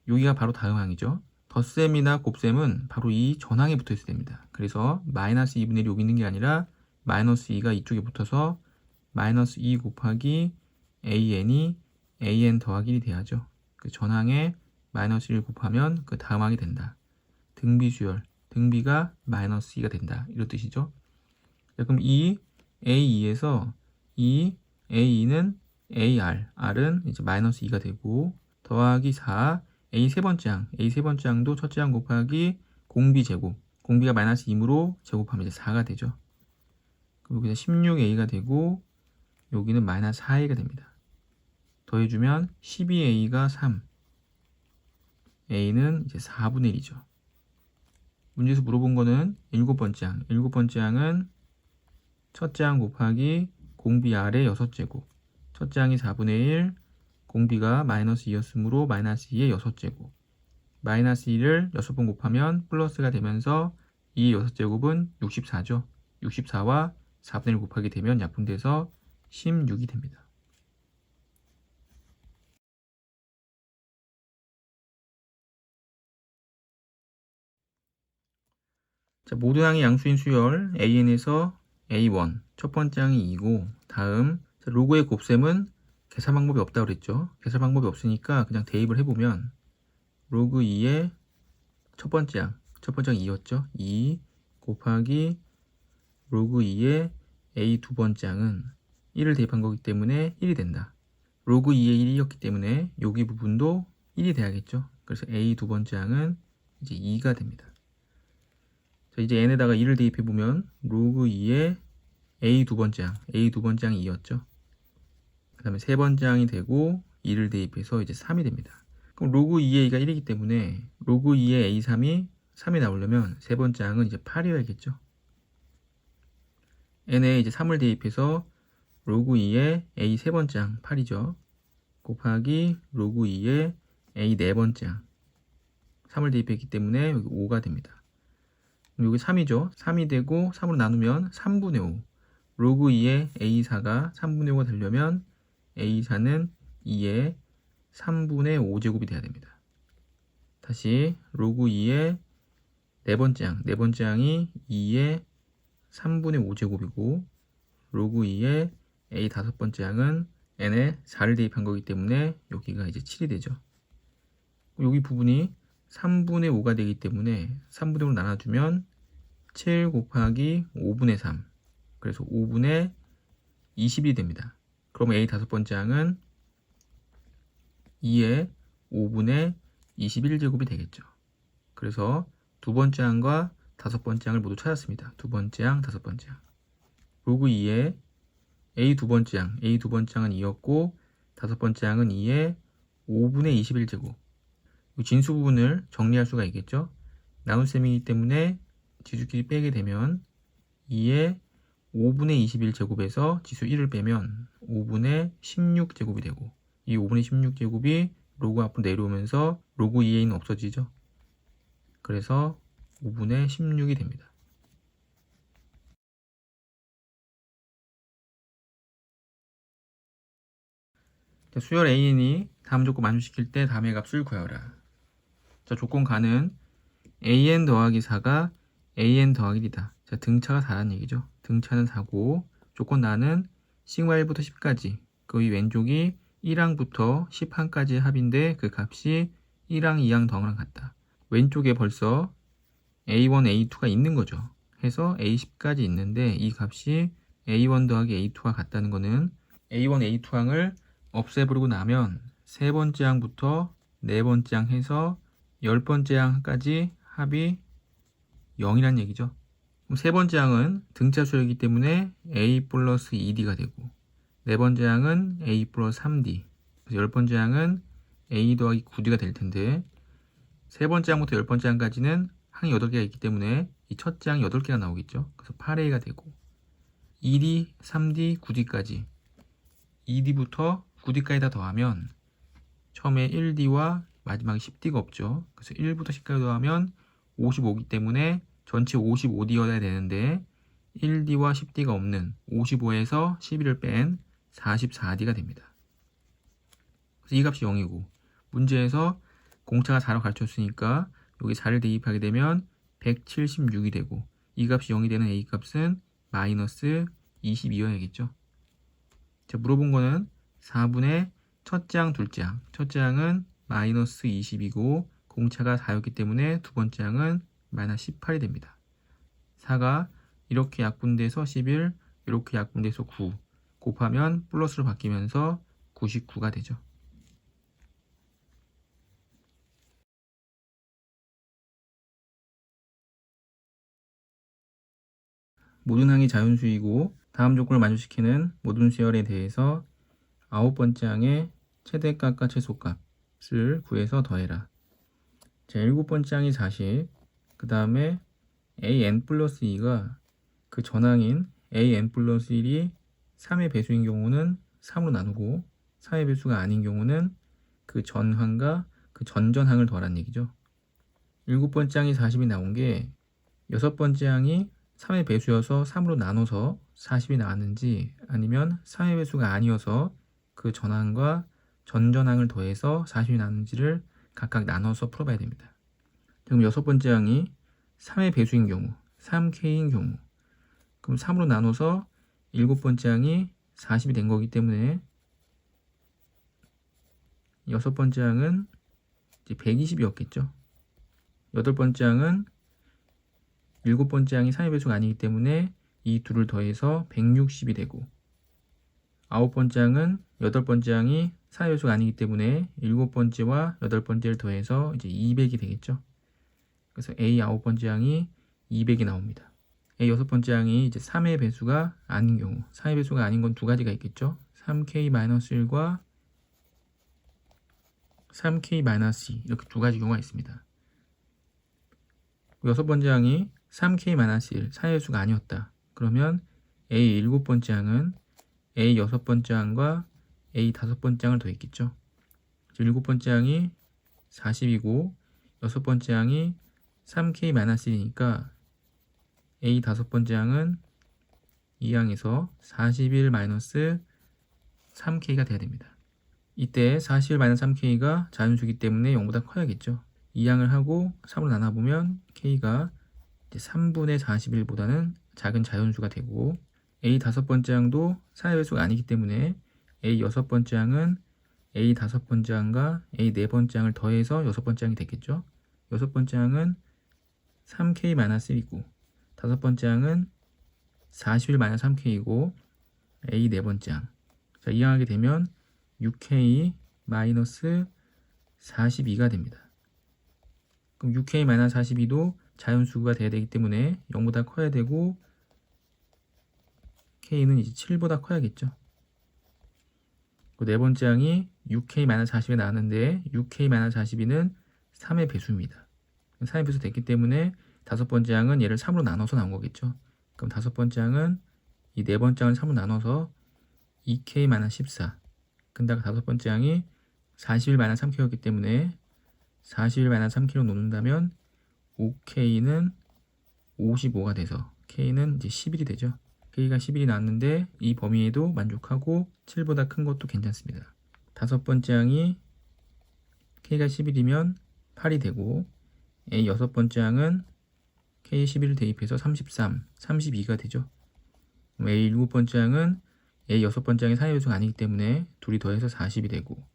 여기가 바로 다음 항이죠. 덧셈이나 곱셈은 바로 이 전항에 붙어 있어야 됩니다. 그래서 마이너스 2분의 1이 여기 있는 게 아니라 마이너스 2가 이쪽에 붙어서 마이너스 2 곱하기 an이 an 더하기 1이 돼야죠. 그 전항에 마이너스 1 곱하면 그 다음 항이 된다. 등비수열, 등비가 마이너스 2가 된다. 이런 뜻이죠. 자, 그럼 이 A2에서 이 A2는 AR, R은 이제 마이너스 2가 되고, 더하기 4, A 세 번째 항, A 세 번째 항도 첫째 항 곱하기 공비 제곱, 공비가 마이너스 2로 제곱하면 이제 4가 되죠. 그리고 그냥 16A가 되고, 여기는 마이너스 4A가 됩니다. 더해주면 12A가 3, A는 이제 4분의 1이죠. 문제에서 물어본 거는 7번째 항, 7번째 항은 첫째 항 곱하기 공비 R의 6제곱, 첫째 항이 4분의 1, 공비가 마이너스 2였으므로 마이너스 2의 6제곱, 마이너스 2를 6번 곱하면 플러스가 되면서 2의 6제곱은 64죠. 64와 4분의 1 곱하게 되면 약분돼서 16이 됩니다. 자, 모든 항이 양수인 수열 AN에서 A1, 첫 번째 항이 2고, 다음 로그의 곱셈은 계산 방법이 없다고 그랬죠. 계산 방법이 없으니까 그냥 대입을 해보면 로그 2의 첫 번째 항 2였죠. 2 곱하기 로그 2의 A 두 번째 항은 1을 대입한 거기 때문에 1이 된다. 로그 2의 1이었기 때문에 여기 부분도 1이 돼야겠죠. 그래서 A 두 번째 항은 이제 2가 됩니다. 자, 이제 n에다가 2를 대입해보면 로그 2의 A 두 번째 항, A 두 번째 항이 2였죠. 그 다음에 세 번째 항이 되고 2를 대입해서 이제 3이 됩니다. 그럼 로그 2의 a가 1이기 때문에 로그 2의 a3이 3이 나오려면 세 번째 항은 이제 8이어야겠죠. n에 이제 3을 대입해서 로그 2의 a 세 번째 항 8이죠. 곱하기 로그 2의 a 네 번째 항 3을 대입했기 때문에 여기 5가 됩니다. 여기 3이죠. 3이 되고 3으로 나누면 3분의 5. 로그 2의 A4가 3분의 5가 되려면 A4는 2의 3분의 5제곱이 돼야 됩니다. 다시 로그 2의 네 번째 항이 2의 3분의 5제곱이고, 로그 2의 A 다섯 번째 항은 n에 4를 대입한 거기 때문에 여기가 이제 7이 되죠. 여기 부분이 3분의 5가 되기 때문에 3분의 5로 나눠주면 7 곱하기 5분의 3, 그래서 5분의 20이 됩니다. 그러면 A 다섯 번째 항은 2의 5분의 21제곱이 되겠죠. 그래서 두 번째 항과 다섯 번째 항을 모두 찾았습니다. 두 번째 항, 다섯 번째 항. 로그 2의 A 두 번째 항, A 두 번째 항은 2였고 다섯 번째 항은 2의 5분의 21제곱. 진수 부분을 정리할 수가 있겠죠. 나눗셈이기 때문에 지수끼리 빼게 되면 2의 5분의 21제곱에서 지수 1을 빼면 5분의 16제곱이 되고, 이 5분의 16제곱이 로그 앞으로 내려오면서 로그 2a는 없어지죠. 그래서 5분의 16이 됩니다. 자, 수열 an이 다음 조건 만족시킬 때 다음의 값을 구하라. 자, 조건 가는 an 더하기 4가 an 더하기 1이다. 자, 등차가 4라는 얘기죠. 등차는 4고, 조건 나는 시그마 1부터 10까지, 그 위 왼쪽이 1항부터 10항까지의 합인데 그 값이 1항, 2항, 덩어랑 같다. 왼쪽에 벌써 A1, A2가 있는 거죠. 해서 A10까지 있는데 이 값이 A1 더하기 A2가 같다는 거는 A1, A2항을 없애버리고 나면 세 번째 항부터 네 번째 항 해서 10번째 항까지 합이 0이란 얘기죠. 그럼 세 번째 항은 등차 수열이기 때문에 A 플러스 2D가 되고, 네 번째 항은 A 플러스 3D, 그래서 10번째 항은 A 더하기 9D가 될 텐데, 세 번째 항부터 10번째 항까지는 항이 8개가 있기 때문에 이 첫째 항이 8개가 나오겠죠. 그래서 8A가 되고 2D, 3D, 9D까지 2D부터 9D까지 다 더하면 처음에 1D와 마지막에 10D가 없죠. 그래서 1부터 10까지 더하면 55이기 때문에 전체 55D여야 되는데 1D와 10D가 없는 55에서 11을 뺀 44D가 됩니다. 그래서 이 값이 0이고 문제에서 공차가 4로 가르쳤으니까 여기 4를 대입하게 되면 176이 되고 이 값이 0이 되는 A 값은 마이너스 22여야겠죠. 자, 물어본 거는 4분의 첫째 항, 둘째 항. 첫째 항은 마이너스 20이고 공차가 4였기 때문에 두 번째 항은 마이너스 18이 됩니다. 4가 이렇게 약분돼서 11, 이렇게 약분돼서 9 곱하면 플러스로 바뀌면서 99가 되죠. 모든 항이 자연수이고 다음 조건을 만족시키는 모든 수열에 대해서 9번째 항의 최대값과 최소값을 구해서 더해라. 자, 7번째 항이 40, 그 다음에 an 플러스 2가 그 전항인 an 플러스 1이 3의 배수인 경우는 3으로 나누고 3의 배수가 아닌 경우는 그 전항과 그 전전항을 더하라는 얘기죠. 7번째 항이 40이 나온 게 6번째 항이 3의 배수여서 3으로 나눠서 40이 나왔는지 아니면 3의 배수가 아니어서 그 전항과 전전항을 더해서 40이 나왔는지를 각각 나눠서 풀어봐야 됩니다. 그럼 6번째 항이 3의 배수인 경우 3K인 경우 그럼 3으로 나눠서 7번째 항이 40이 된 거기 때문에 6번째 항은 이제 120이었겠죠. 8번째 항은 7번째 항이 3의 배수가 아니기 때문에 이 둘을 더해서 160이 되고 9번째 항은 8번째 항이 4의 배수가 아니기 때문에 7번째와 8번째를 더해서 이제 200이 되겠죠. 그래서 A 9번째 항이 200이 나옵니다. A 6번째 항이 이제 3의 배수가 아닌 경우 4의 배수가 아닌 건 두 가지가 있겠죠. 3K-1과 3K-2 이렇게 두 가지 경우가 있습니다. 6번째 항이 3K-1 4의 배수가 아니었다. 그러면 A 7번째 항은 A 6번째 항과 A 5번째 항을 더했겠죠. 7번째 항이 40이고 6번째 항이 3K-1이니까 A 5번째 항은 이 항에서 41-3K가 돼야 됩니다. 이때 41-3K가 자연수이기 때문에 0보다 커야겠죠. 이 항을 하고 3으로 나눠보면 K가 이제 3분의 41보다는 작은 자연수가 되고 A 5번째 항도 4의 배수가 아니기 때문에 A 6번째 항은 A 5번째 항과 A 4번째 항을 더해서 6번째 항이 됐겠죠. 6번째 항은 3K-1이고 5번째 항은 41-3K이고 A 4번째 항. 자, 이 항하게 되면 6K-42가 됩니다. 그럼 6K-42도 자연수가 돼야 되기 때문에 0보다 커야 되고 K는 이제 7보다 커야겠죠. 그 네 번째 항이 6K-40에 나왔는데 6K-42는 3의 배수입니다. 3의 배수 됐기 때문에 다섯 번째 항은 얘를 3으로 나눠서 나온 거겠죠. 그럼 다섯 번째 항은 이 네 번째 항을 3으로 나눠서 2K-14. 근데 다섯 번째 항이 41-3K였기 때문에 41-3K로 놓는다면 5K는 55가 돼서 K는 이제 11이 되죠. K가 11이 나왔는데 이 범위에도 만족하고 7보다 큰 것도 괜찮습니다. 다섯 번째 항이 K가 11이면 8이 되고 A 여섯 번째 항은 K 11을 대입해서 33, 32가 되죠. A 일곱 번째 항은 A 여섯 번째 항이 4의 배수가 아니기 때문에 둘이 더해서 40이 되고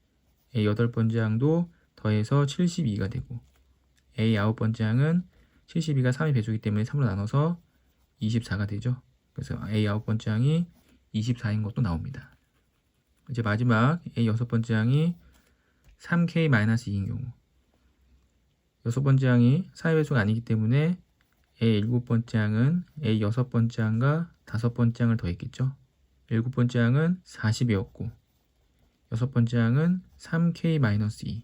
A 여덟 번째 항도 더해서 72가 되고 A 아홉 번째 항은 72가 3의 배수이기 때문에 3으로 나눠서 24가 되죠. 그래서 A 아홉 번째 항이 24인 것도 나옵니다. 이제 마지막 A 여섯 번째 항이 3K-2인 경우 여섯 번째 항이 4의 배수가 아니기 때문에 A 일곱 번째 항은 A 여섯 번째 항과 다섯 번째 항을 더했겠죠. 일곱 번째 항은 40이었고 여섯 번째 항은 3K-2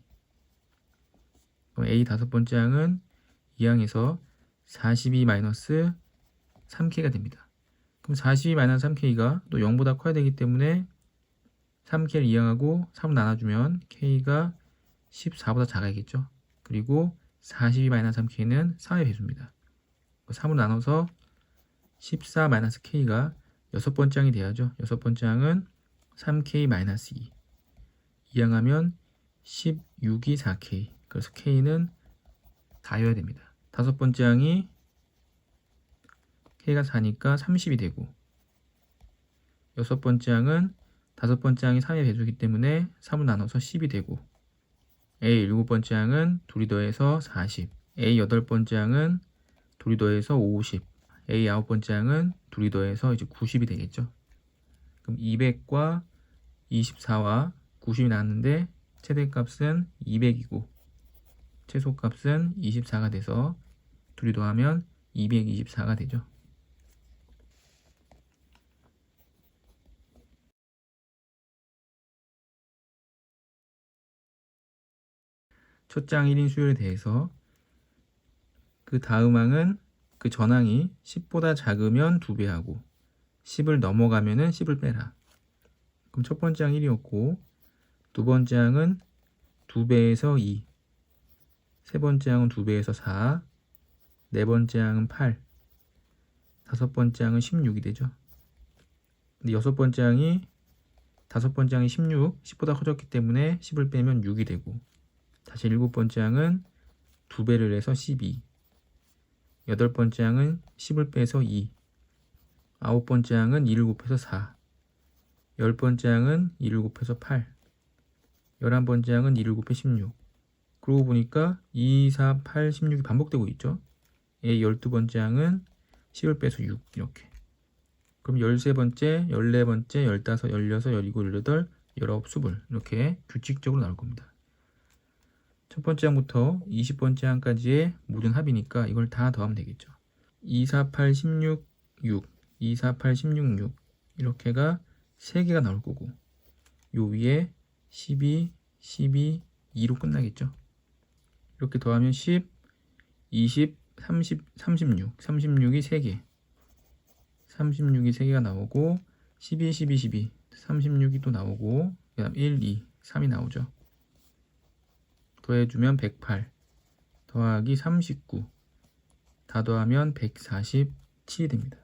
그럼 A 다섯 번째 항은 2항에서 42-3K가 됩니다. 그럼 42-3K가 또 0보다 커야 되기 때문에 3K를 2항하고 3을 나눠주면 K가 14보다 작아야겠죠. 그리고 42-3K는 3의 배수입니다. 3으로 나눠서 14-K가 여섯 번째 항이 돼야죠. 여섯 번째 항은 3K-2. 2항하면 16이 4K. 그래서 K는 4여야 됩니다. 다섯 번째 항이 K가 4니까 30이 되고, 여섯 번째 항은 다섯 번째 항이 3의 배수이기 때문에 3을 나눠서 10이 되고, A 일곱 번째 항은 둘이 더해서 40, A 여덟 번째 항은 둘이 더해서 50, A 아홉 번째 항은 둘이 더해서 이제 90이 되겠죠. 그럼 200과 24와 90이 나왔는데 최대값은 200이고 최소값은 24가 돼서 둘이 더하면 224가 되죠. 첫 장 1인 수열에 대해서 그 다음 항은 그 전항이 10보다 작으면 2배 하고 10을 넘어가면은 10을 빼라. 그럼 첫 번째 항 1이었고 두 번째 항은 2배에서 2, 세 번째 항은 2배에서 4, 네 번째 항은 8, 다섯 번째 항은 16이 되죠. 근데 여섯 번째 항이 다섯 번째 항이 16, 10보다 커졌기 때문에 10을 빼면 6이 되고, 다시 일곱 번째 항은 2배를 해서 12, 여덟 번째 항은 10을 빼서 2, 아홉 번째 항은 2를 곱해서 4, 열 번째 항은 2를 곱해서 8, 11번째 항은 2를 곱해 16. 그러고 보니까 2, 4, 8, 16이 반복되고 있죠. A 12번째 항은 10을 빼서 6 이렇게. 그럼 13번째, 14번째, 15, 16, 17, 18, 19, 20 이렇게 규칙적으로 나올 겁니다. 첫 번째 항부터 20번째 항까지의 모든 합이니까 이걸 다 더하면 되겠죠. 2, 4, 8, 16, 6, 2, 4, 8, 16, 6 이렇게가 3개가 나올 거고 요 위에 12, 12, 2로 끝나겠죠. 이렇게 더하면 10, 20, 30, 36, 36이 3개, 36이 3개가 나오고 12, 12, 12, 36이 또 나오고 그 다음 1, 2, 3이 나오죠. 더해주면 108 더하기 39 다 더하면 147이 됩니다.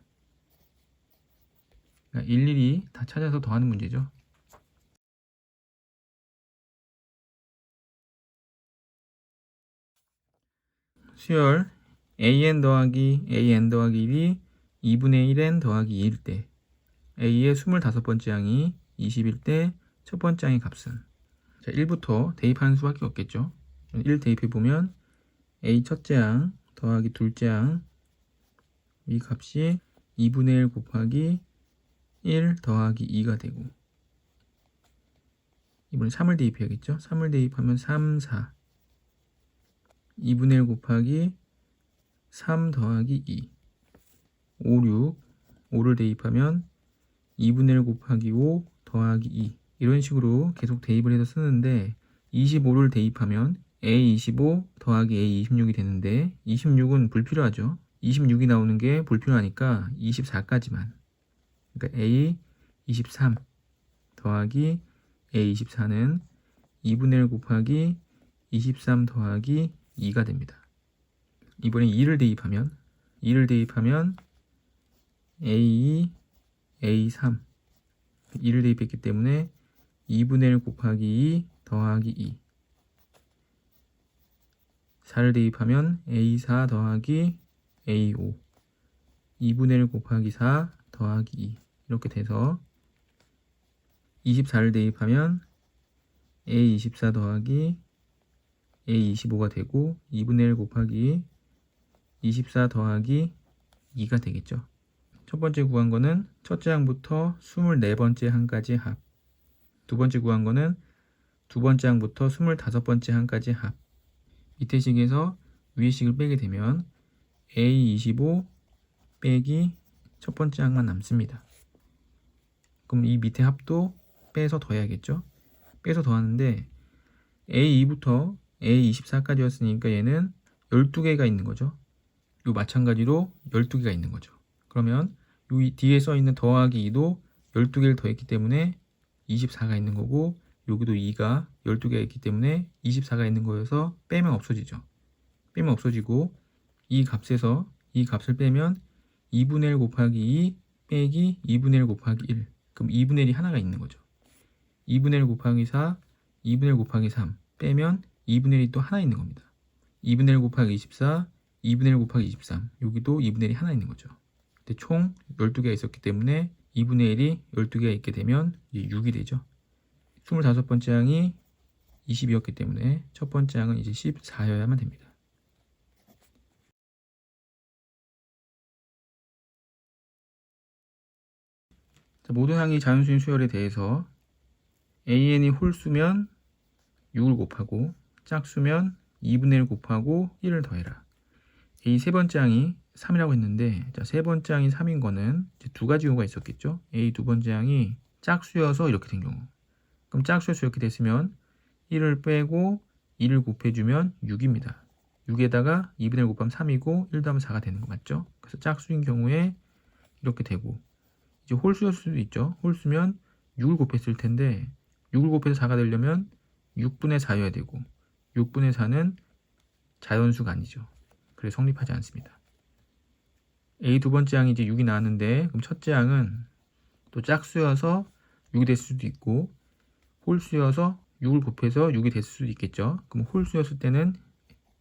그러니까 일일이 다 찾아서 더하는 문제죠. 수열 an 더하기 1이 2분의 1n 더하기 2일 때 a의 25번째 항이 20일 때 첫 번째 항의 값은, 자 1부터 대입하는 수밖에 없겠죠. 1 대입해보면 a 첫째 항 더하기 둘째 항 이 값이 2분의 1 곱하기 1 더하기 2가 되고, 이번에 3을 대입해야겠죠. 3을 대입하면 3, 4 2분의 1 곱하기 3 더하기 2 5, 6 5를 대입하면 2분의 1 곱하기 5 더하기 2 이런 식으로 계속 대입을 해서 쓰는데 25를 대입하면 A25 더하기 A26이 되는데 26은 불필요하죠. 26이 나오는 게 불필요하니까 24까지만, 그러니까 A23 더하기 A24는 2분의 1 곱하기 23 더하기 2가 됩니다. 이번에 2를 대입하면 A2, A3 2를 대입했기 때문에 2분의 1 곱하기 2 더하기 2 4를 대입하면 A4 더하기 A5 2분의 1 곱하기 4 더하기 2 이렇게 돼서 24를 대입하면 A24 더하기 A25가 되고 2분의 1 곱하기 24 더하기 2가 되겠죠. 첫 번째 구한 거는 첫째 항부터 24번째 항까지 합. 두 번째 구한 거는 두 번째 항부터 25번째 항까지 합. 밑에 식에서 위에 식을 빼게 되면 A25 빼기 첫 번째 항만 남습니다. 그럼 이 밑에 합도 빼서 더해야겠죠. 빼서 더하는데 A2부터 A 24까지였으니까 얘는 12개가 있는 거죠. 요 마찬가지로 12개가 있는 거죠. 그러면 요 뒤에 써 있는 더하기 2도 12개를 더했기 때문에 24가 있는 거고, 여기도 2가 12개가 있기 때문에 24가 있는 거여서 빼면 없어지죠. 빼면 없어지고, 이 값에서 이 값을 빼면 2분의 1 곱하기 2 빼기 2분의 1 곱하기 1. 그럼 2분의 1이 하나가 있는 거죠. 2분의 1 곱하기 4, 2분의 1 곱하기 3 빼면 2분의 1이 또 하나 있는 겁니다. 2분의 1 곱하기 24, 2분의 1 곱하기 23. 여기도 2분의 1이 하나 있는 거죠. 근데 총 12개가 있었기 때문에 2분의 1이 12개가 있게 되면 이제 6이 되죠. 25번째 항이 20이었기 때문에 첫 번째 항은 이제 14여야만 됩니다. 자, 모든 항이 자연수인 수열에 대해서 AN이 홀수면 6을 곱하고 짝수면 2분의 1 곱하고 1을 더해라. A 세 번째 항이 3이라고 했는데, 자, 세 번째 항이 3인 거는 이제 두 가지 이유가 있었겠죠. A 두 번째 항이 짝수여서 이렇게 된 경우. 그럼 짝수여서 이렇게 됐으면 1을 빼고 2를 곱해주면 6입니다. 6에다가 2분의 1 곱하면 3이고 1 더하면 4가 되는 거 맞죠? 그래서 짝수인 경우에 이렇게 되고, 이제 홀수였을 수도 있죠. 홀수면 6을 곱했을 텐데 6을 곱해서 4가 되려면 6분의 4여야 되고, 6분의 4는 자연수가 아니죠. 그래서 성립하지 않습니다. A 두 번째 항이 이제 6이 나왔는데, 그럼 첫째 항은 또 짝수여서 6이 됐을 수도 있고, 홀수여서 6을 곱해서 6이 됐을 수도 있겠죠. 그럼 홀수였을 때는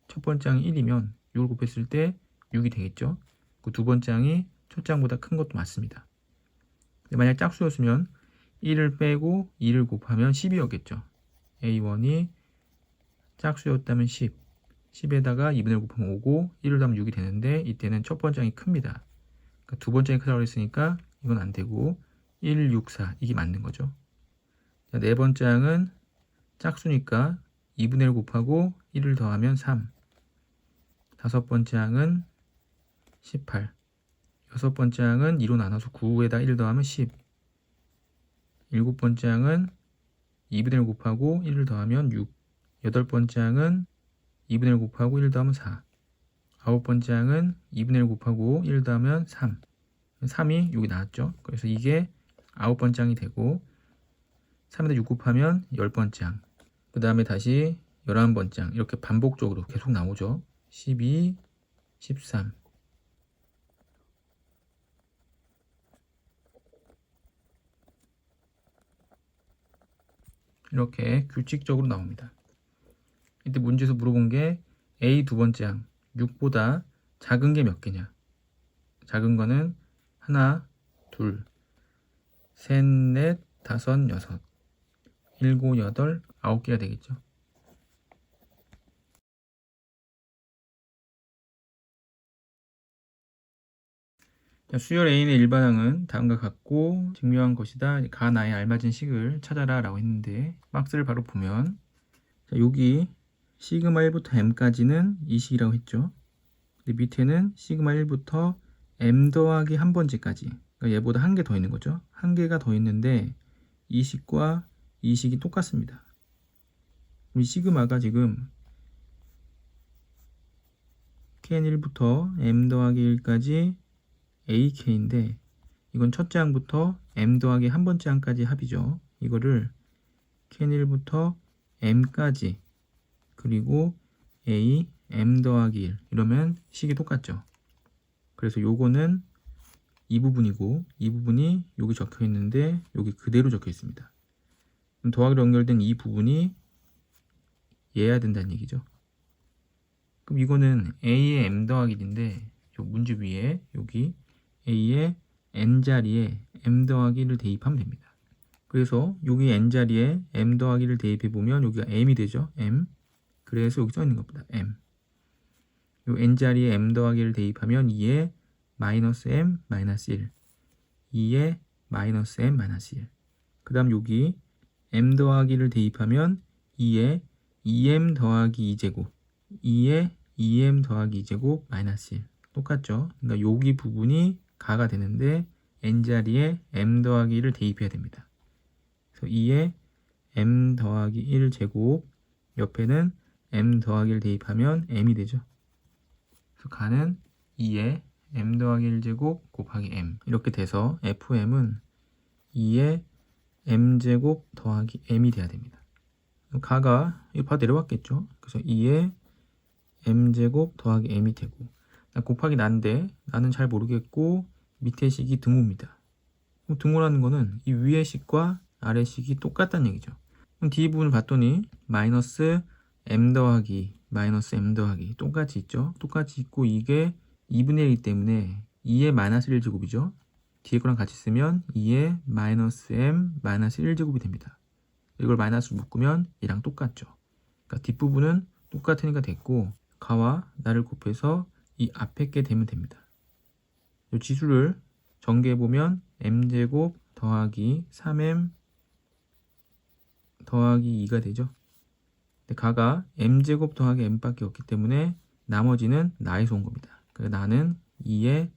첫 번째 항이 1이면 6을 곱했을 때 6이 되겠죠. 그 두 번째 항이 첫째 항보다 큰 것도 맞습니다. 만약 짝수였으면 1을 빼고 2를 곱하면 10이었겠죠. A1이 짝수였다면 10, 10에다가 2분의 1 곱하면 5고 1을 더하면 6이 되는데, 이때는 첫 번째 항이 큽니다. 그러니까 두 번째 항이 크다고 했으니까 이건 안 되고 1, 6, 4 이게 맞는 거죠. 자, 네 번째 항은 짝수니까 2분의 1 곱하고 1을 더하면 3. 다섯 번째 항은 18. 여섯 번째 항은 2로 나눠서 9에다 1을 더하면 10. 일곱 번째 항은 2분의 1 곱하고 1을 더하면 6. 여덟 번째 항은 2분의 1 곱하고 1을 더하면 4. 아홉 번째 항은 2분의 1 곱하고 1을 더하면 3. 3이 여기 나왔죠. 그래서 이게 아홉 번째 항이 되고, 3에다 6 곱하면 10번째 항. 그 다음에 다시 11번째 항. 이렇게 반복적으로 계속 나오죠. 12, 13. 이렇게 규칙적으로 나옵니다. 이때 문제에서 물어본 게 A 두 번째 항 6보다 작은 게 몇 개냐. 작은 거는 하나, 둘, 셋, 넷, 다섯, 여섯, 일곱, 여덟, 9개가 되겠죠. 수열 A의 일반항은 다음과 같고 증명한 것이다. 가 나에 알맞은 식을 찾아라 라고 했는데, 박스를 바로 보면, 자, 여기 시그마 1부터 m까지는 이 식이라고 했죠. 근데 밑에는 시그마 1부터 m 더하기 한 번째까지, 그러니까 얘보다 한 개 더 있는 거죠. 한 개가 더 있는데 이 식과 이 식이 똑같습니다. 이 시그마가 지금 kn1부터 m 더하기 1까지 ak인데, 이건 첫째 항부터 m 더하기 한 번째 항까지 합이죠. 이거를 kn1부터 m까지 그리고 a m 더하기 1 이러면 식이 똑같죠. 그래서 요거는 이 부분이고, 이 부분이 여기 적혀 있는데 여기 그대로 적혀 있습니다. 그럼 더하기로 연결된 이 부분이 얘야 된다는 얘기죠. 그럼 이거는 a의 m 더하기 1인데, 요 문제 위에 여기 a의 n자리에 m 더하기 1을 대입하면 됩니다. 그래서 여기 n자리에 m 더하기 1을 대입해 보면 여기가 m이 되죠. m. 그래서 여기 써 있는 겁니다. m. 요 n자리에 m 더하기 1을 대입하면 2에 마이너스 m 마이너스 1, 2에 마이너스 m 마이너스 1. 그 다음 여기 m 더하기 1을 대입하면 2에 2m 더하기 2제곱, 2에 2m 더하기 2제곱 마이너스 1. 똑같죠? 그러니까 여기 부분이 가가 되는데 n자리에 m 더하기 1을 대입해야 됩니다. 그래서 2에 m 더하기 1 제곱, 옆에는 m 더하기 1 대입하면 m이 되죠. 그래서 가는 2에 m 더하기 1제곱 곱하기 m 이렇게 돼서 fm은 2에 m제곱 더하기 m이 돼야 됩니다. 가가 이거 바로 내려왔겠죠. 그래서 2에 m제곱 더하기 m이 되고 곱하기 난데 나는 잘 모르겠고 밑에 식이 등호입니다. 그럼 등호라는 거는 이 위의 식과 아래 식이 똑같다는 얘기죠. 그럼 뒤 부분을 봤더니 마이너스 m 더하기 마이너스 m 더하기 똑같이 있죠. 똑같이 있고 이게 2분의 1이기 때문에 2의 마이너스 1제곱이죠. 뒤에 거랑 같이 쓰면 2의 마이너스 m 마이너스 1제곱이 됩니다. 이걸 마이너스로 묶으면 얘랑 똑같죠. 그러니까 뒷부분은 똑같으니까 됐고 가와 나를 곱해서 이 앞에 게 되면 됩니다. 이 지수를 전개해보면 m제곱 더하기 3m 더하기 2가 되죠. 근데 가가 m제곱 더하기 m밖에 없기 때문에 나머지는 나에서 온 겁니다. 그러니까 나는 2에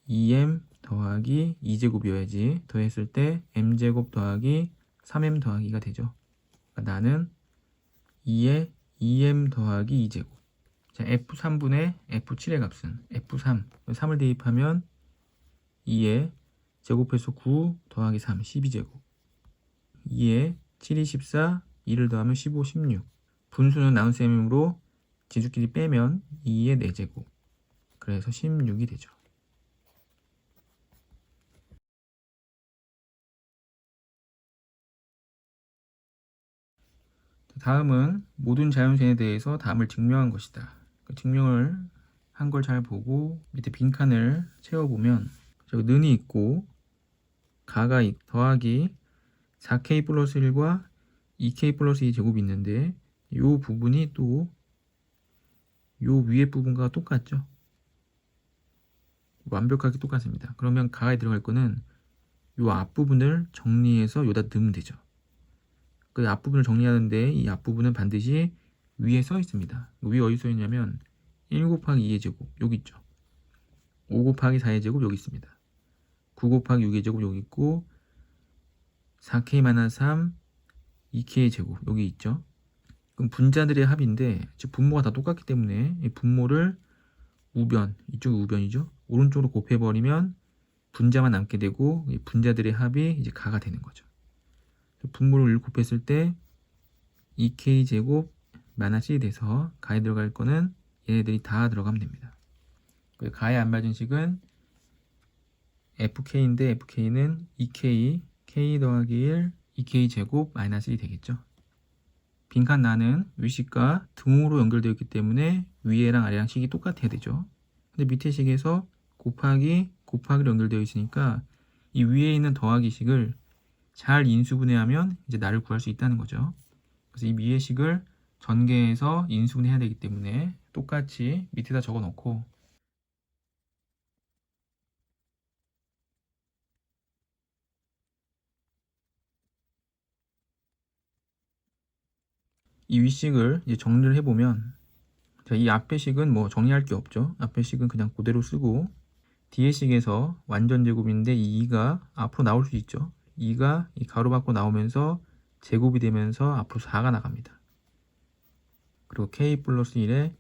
2m 더하기 2제곱이어야지 더했을 때 m제곱 더하기 3m 더하기 2가 되죠. 그러니까 나는 2에 2m 더하기 2제곱. 자, f3분의 f7의 값은 f3. 3을 대입하면 2에 제곱해서 9 더하기 3, 12제곱. 2에 7이 14, 2를 더하면 15, 16. 분수는 나눗셈이므로 지수끼리 빼면 2의 4제곱. 그래서 16이 되죠. 다음은 모든 자연수에 대해서 다음을 증명한 것이다. 그 증명을 한 걸 잘 보고 밑에 빈칸을 채워보면 저기 는이 있고 가가 더하기 4k 플러스 1과 2k 플러스 2 제곱이 있는데 이 부분이 또 이 위에 부분과 똑같죠. 완벽하게 똑같습니다. 그러면 가에 들어갈 거는 이 앞부분을 정리해서 여기다 넣으면 되죠. 그 앞부분을 정리하는데 이 앞부분은 반드시 위에 써 있습니다. 위에 어디 써 있냐면 1 곱하기 2의 제곱 여기 있죠. 5 곱하기 4의 제곱 여기 있습니다. 9 곱하기 6의 제곱 여기 있고 4k-3 2k의 제곱 여기 있죠. 그럼 분자들의 합인데 즉 분모가 다 똑같기 때문에 이 분모를 우변, 이쪽이 우변이죠. 오른쪽으로 곱해버리면 분자만 남게 되고 이 분자들의 합이 이제 가가 되는 거죠. 분모를 곱했을 때 2k 제곱 마이너스 1이 돼서 가에 들어갈 거는 얘네들이 다 들어가면 됩니다. 가에 안 맞은 식은 fk인데 fk는 2k, k 더하기 1, 2k 제곱 마이너스 1이 되겠죠. 빈칸 나는 위식과 등호로 연결되어 있기 때문에 위에랑 아래랑 식이 똑같아야 되죠. 근데 밑에 식에서 곱하기로 연결되어 있으니까 이 위에 있는 더하기 식을 잘 인수분해하면 이제 나를 구할 수 있다는 거죠. 그래서 이 위의 식을 전개해서 인수분해해야 되기 때문에 똑같이 밑에다 적어 놓고 이 위식을 이제 정리를 해보면 자, 이 앞의 식은 뭐 정리할 게 없죠. 앞의 식은 그냥 그대로 쓰고 뒤의 식에서 완전 제곱인데 이 2가 앞으로 나올 수 있죠. 2가 이 가로 밖으로 나오면서 제곱이 되면서 앞으로 4가 나갑니다. 그리고 k 플러스 1의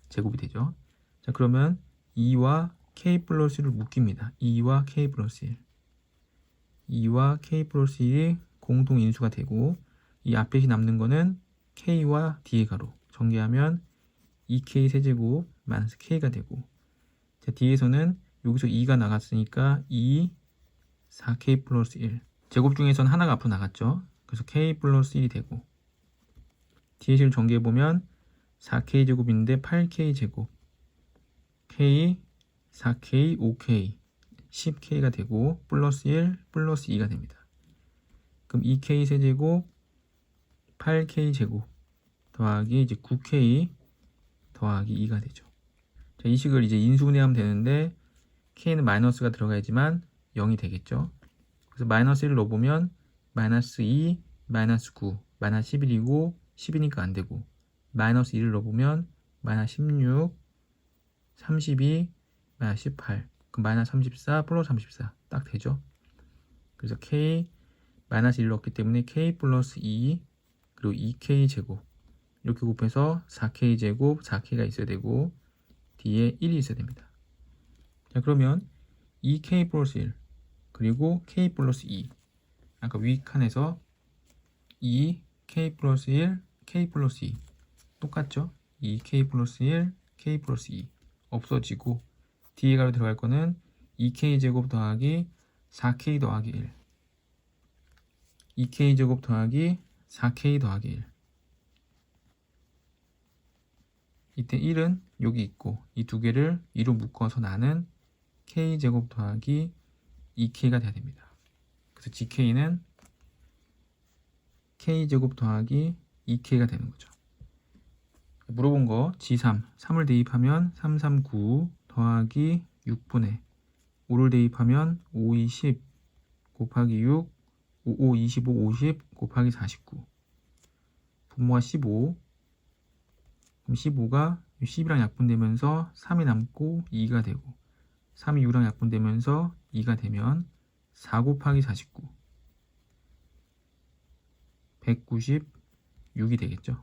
제곱이 되죠. 자, 그러면 2와 k 플러스 1을 묶입니다. 2와 k 플러스 1. 2와 k 플러스 1이 공통 인수가 되고 이 앞에 남는 거는 k와 d의 가로 전개하면 2k 세제곱 마이너스 k가 되고 자, 뒤에서는 여기서 2가 나갔으니까 2, 4k 플러스 1 제곱 중에서는 하나가 앞으로 나갔죠. 그래서 k 플러스 1이 되고 뒤에 식을 전개해보면 4k 제곱인데 8k 제곱 k, 4k, 5k 10k가 되고 플러스 1, 플러스 2가 됩니다. 그럼 2k 세제곱 8k 제곱 더하기 이제 9k 더하기 2가 되죠. 자, 이 식을 이제 인수분해하면 되는데 k는 마이너스가 들어가야지만 0이 되겠죠. 그래서 마이너스 1을 넣어보면 마이너스 2, 마이너스 9, 마이너스 11이고 10이니까 안 되고 마이너스 1을 넣어보면 마이너스 16, 32, 마이너스 18 그럼 마이너스 34 플러스 34 딱 되죠. 그래서 k 마이너스 1을 넣었기 때문에 k 플러스 2 그리고 2k 제곱 이렇게 곱해서 4K제곱 4K가 있어야 되고 뒤에 1이 있어야 됩니다. 자, 그러면 2K 플러스 1 그리고 K 플러스 2 아까 위 칸에서 2K 플러스 1 K 플러스 2 똑같죠? 2K 플러스 1 K 플러스 2 없어지고 뒤에 가로 들어갈 거는 2K제곱 더하기 4K 더하기 1 2K제곱 더하기 4K 더하기 1 이때 1은 여기 있고 이 두 개를 2로 묶어서 나는 K제곱 더하기 2K가 돼야 됩니다. 그래서 GK는 K제곱 더하기 2K가 되는 거죠. 물어본 거 G3 3을 대입하면 339 더하기 6분의 5를 대입하면 5, 20 곱하기 6 5, 25, 50 곱하기 49 분모가 15 그럼 15가 10이랑 약분되면서 3이 남고 2가 되고 3이 6이랑 약분되면서 2가 되면 4 곱하기 49 196이 되겠죠.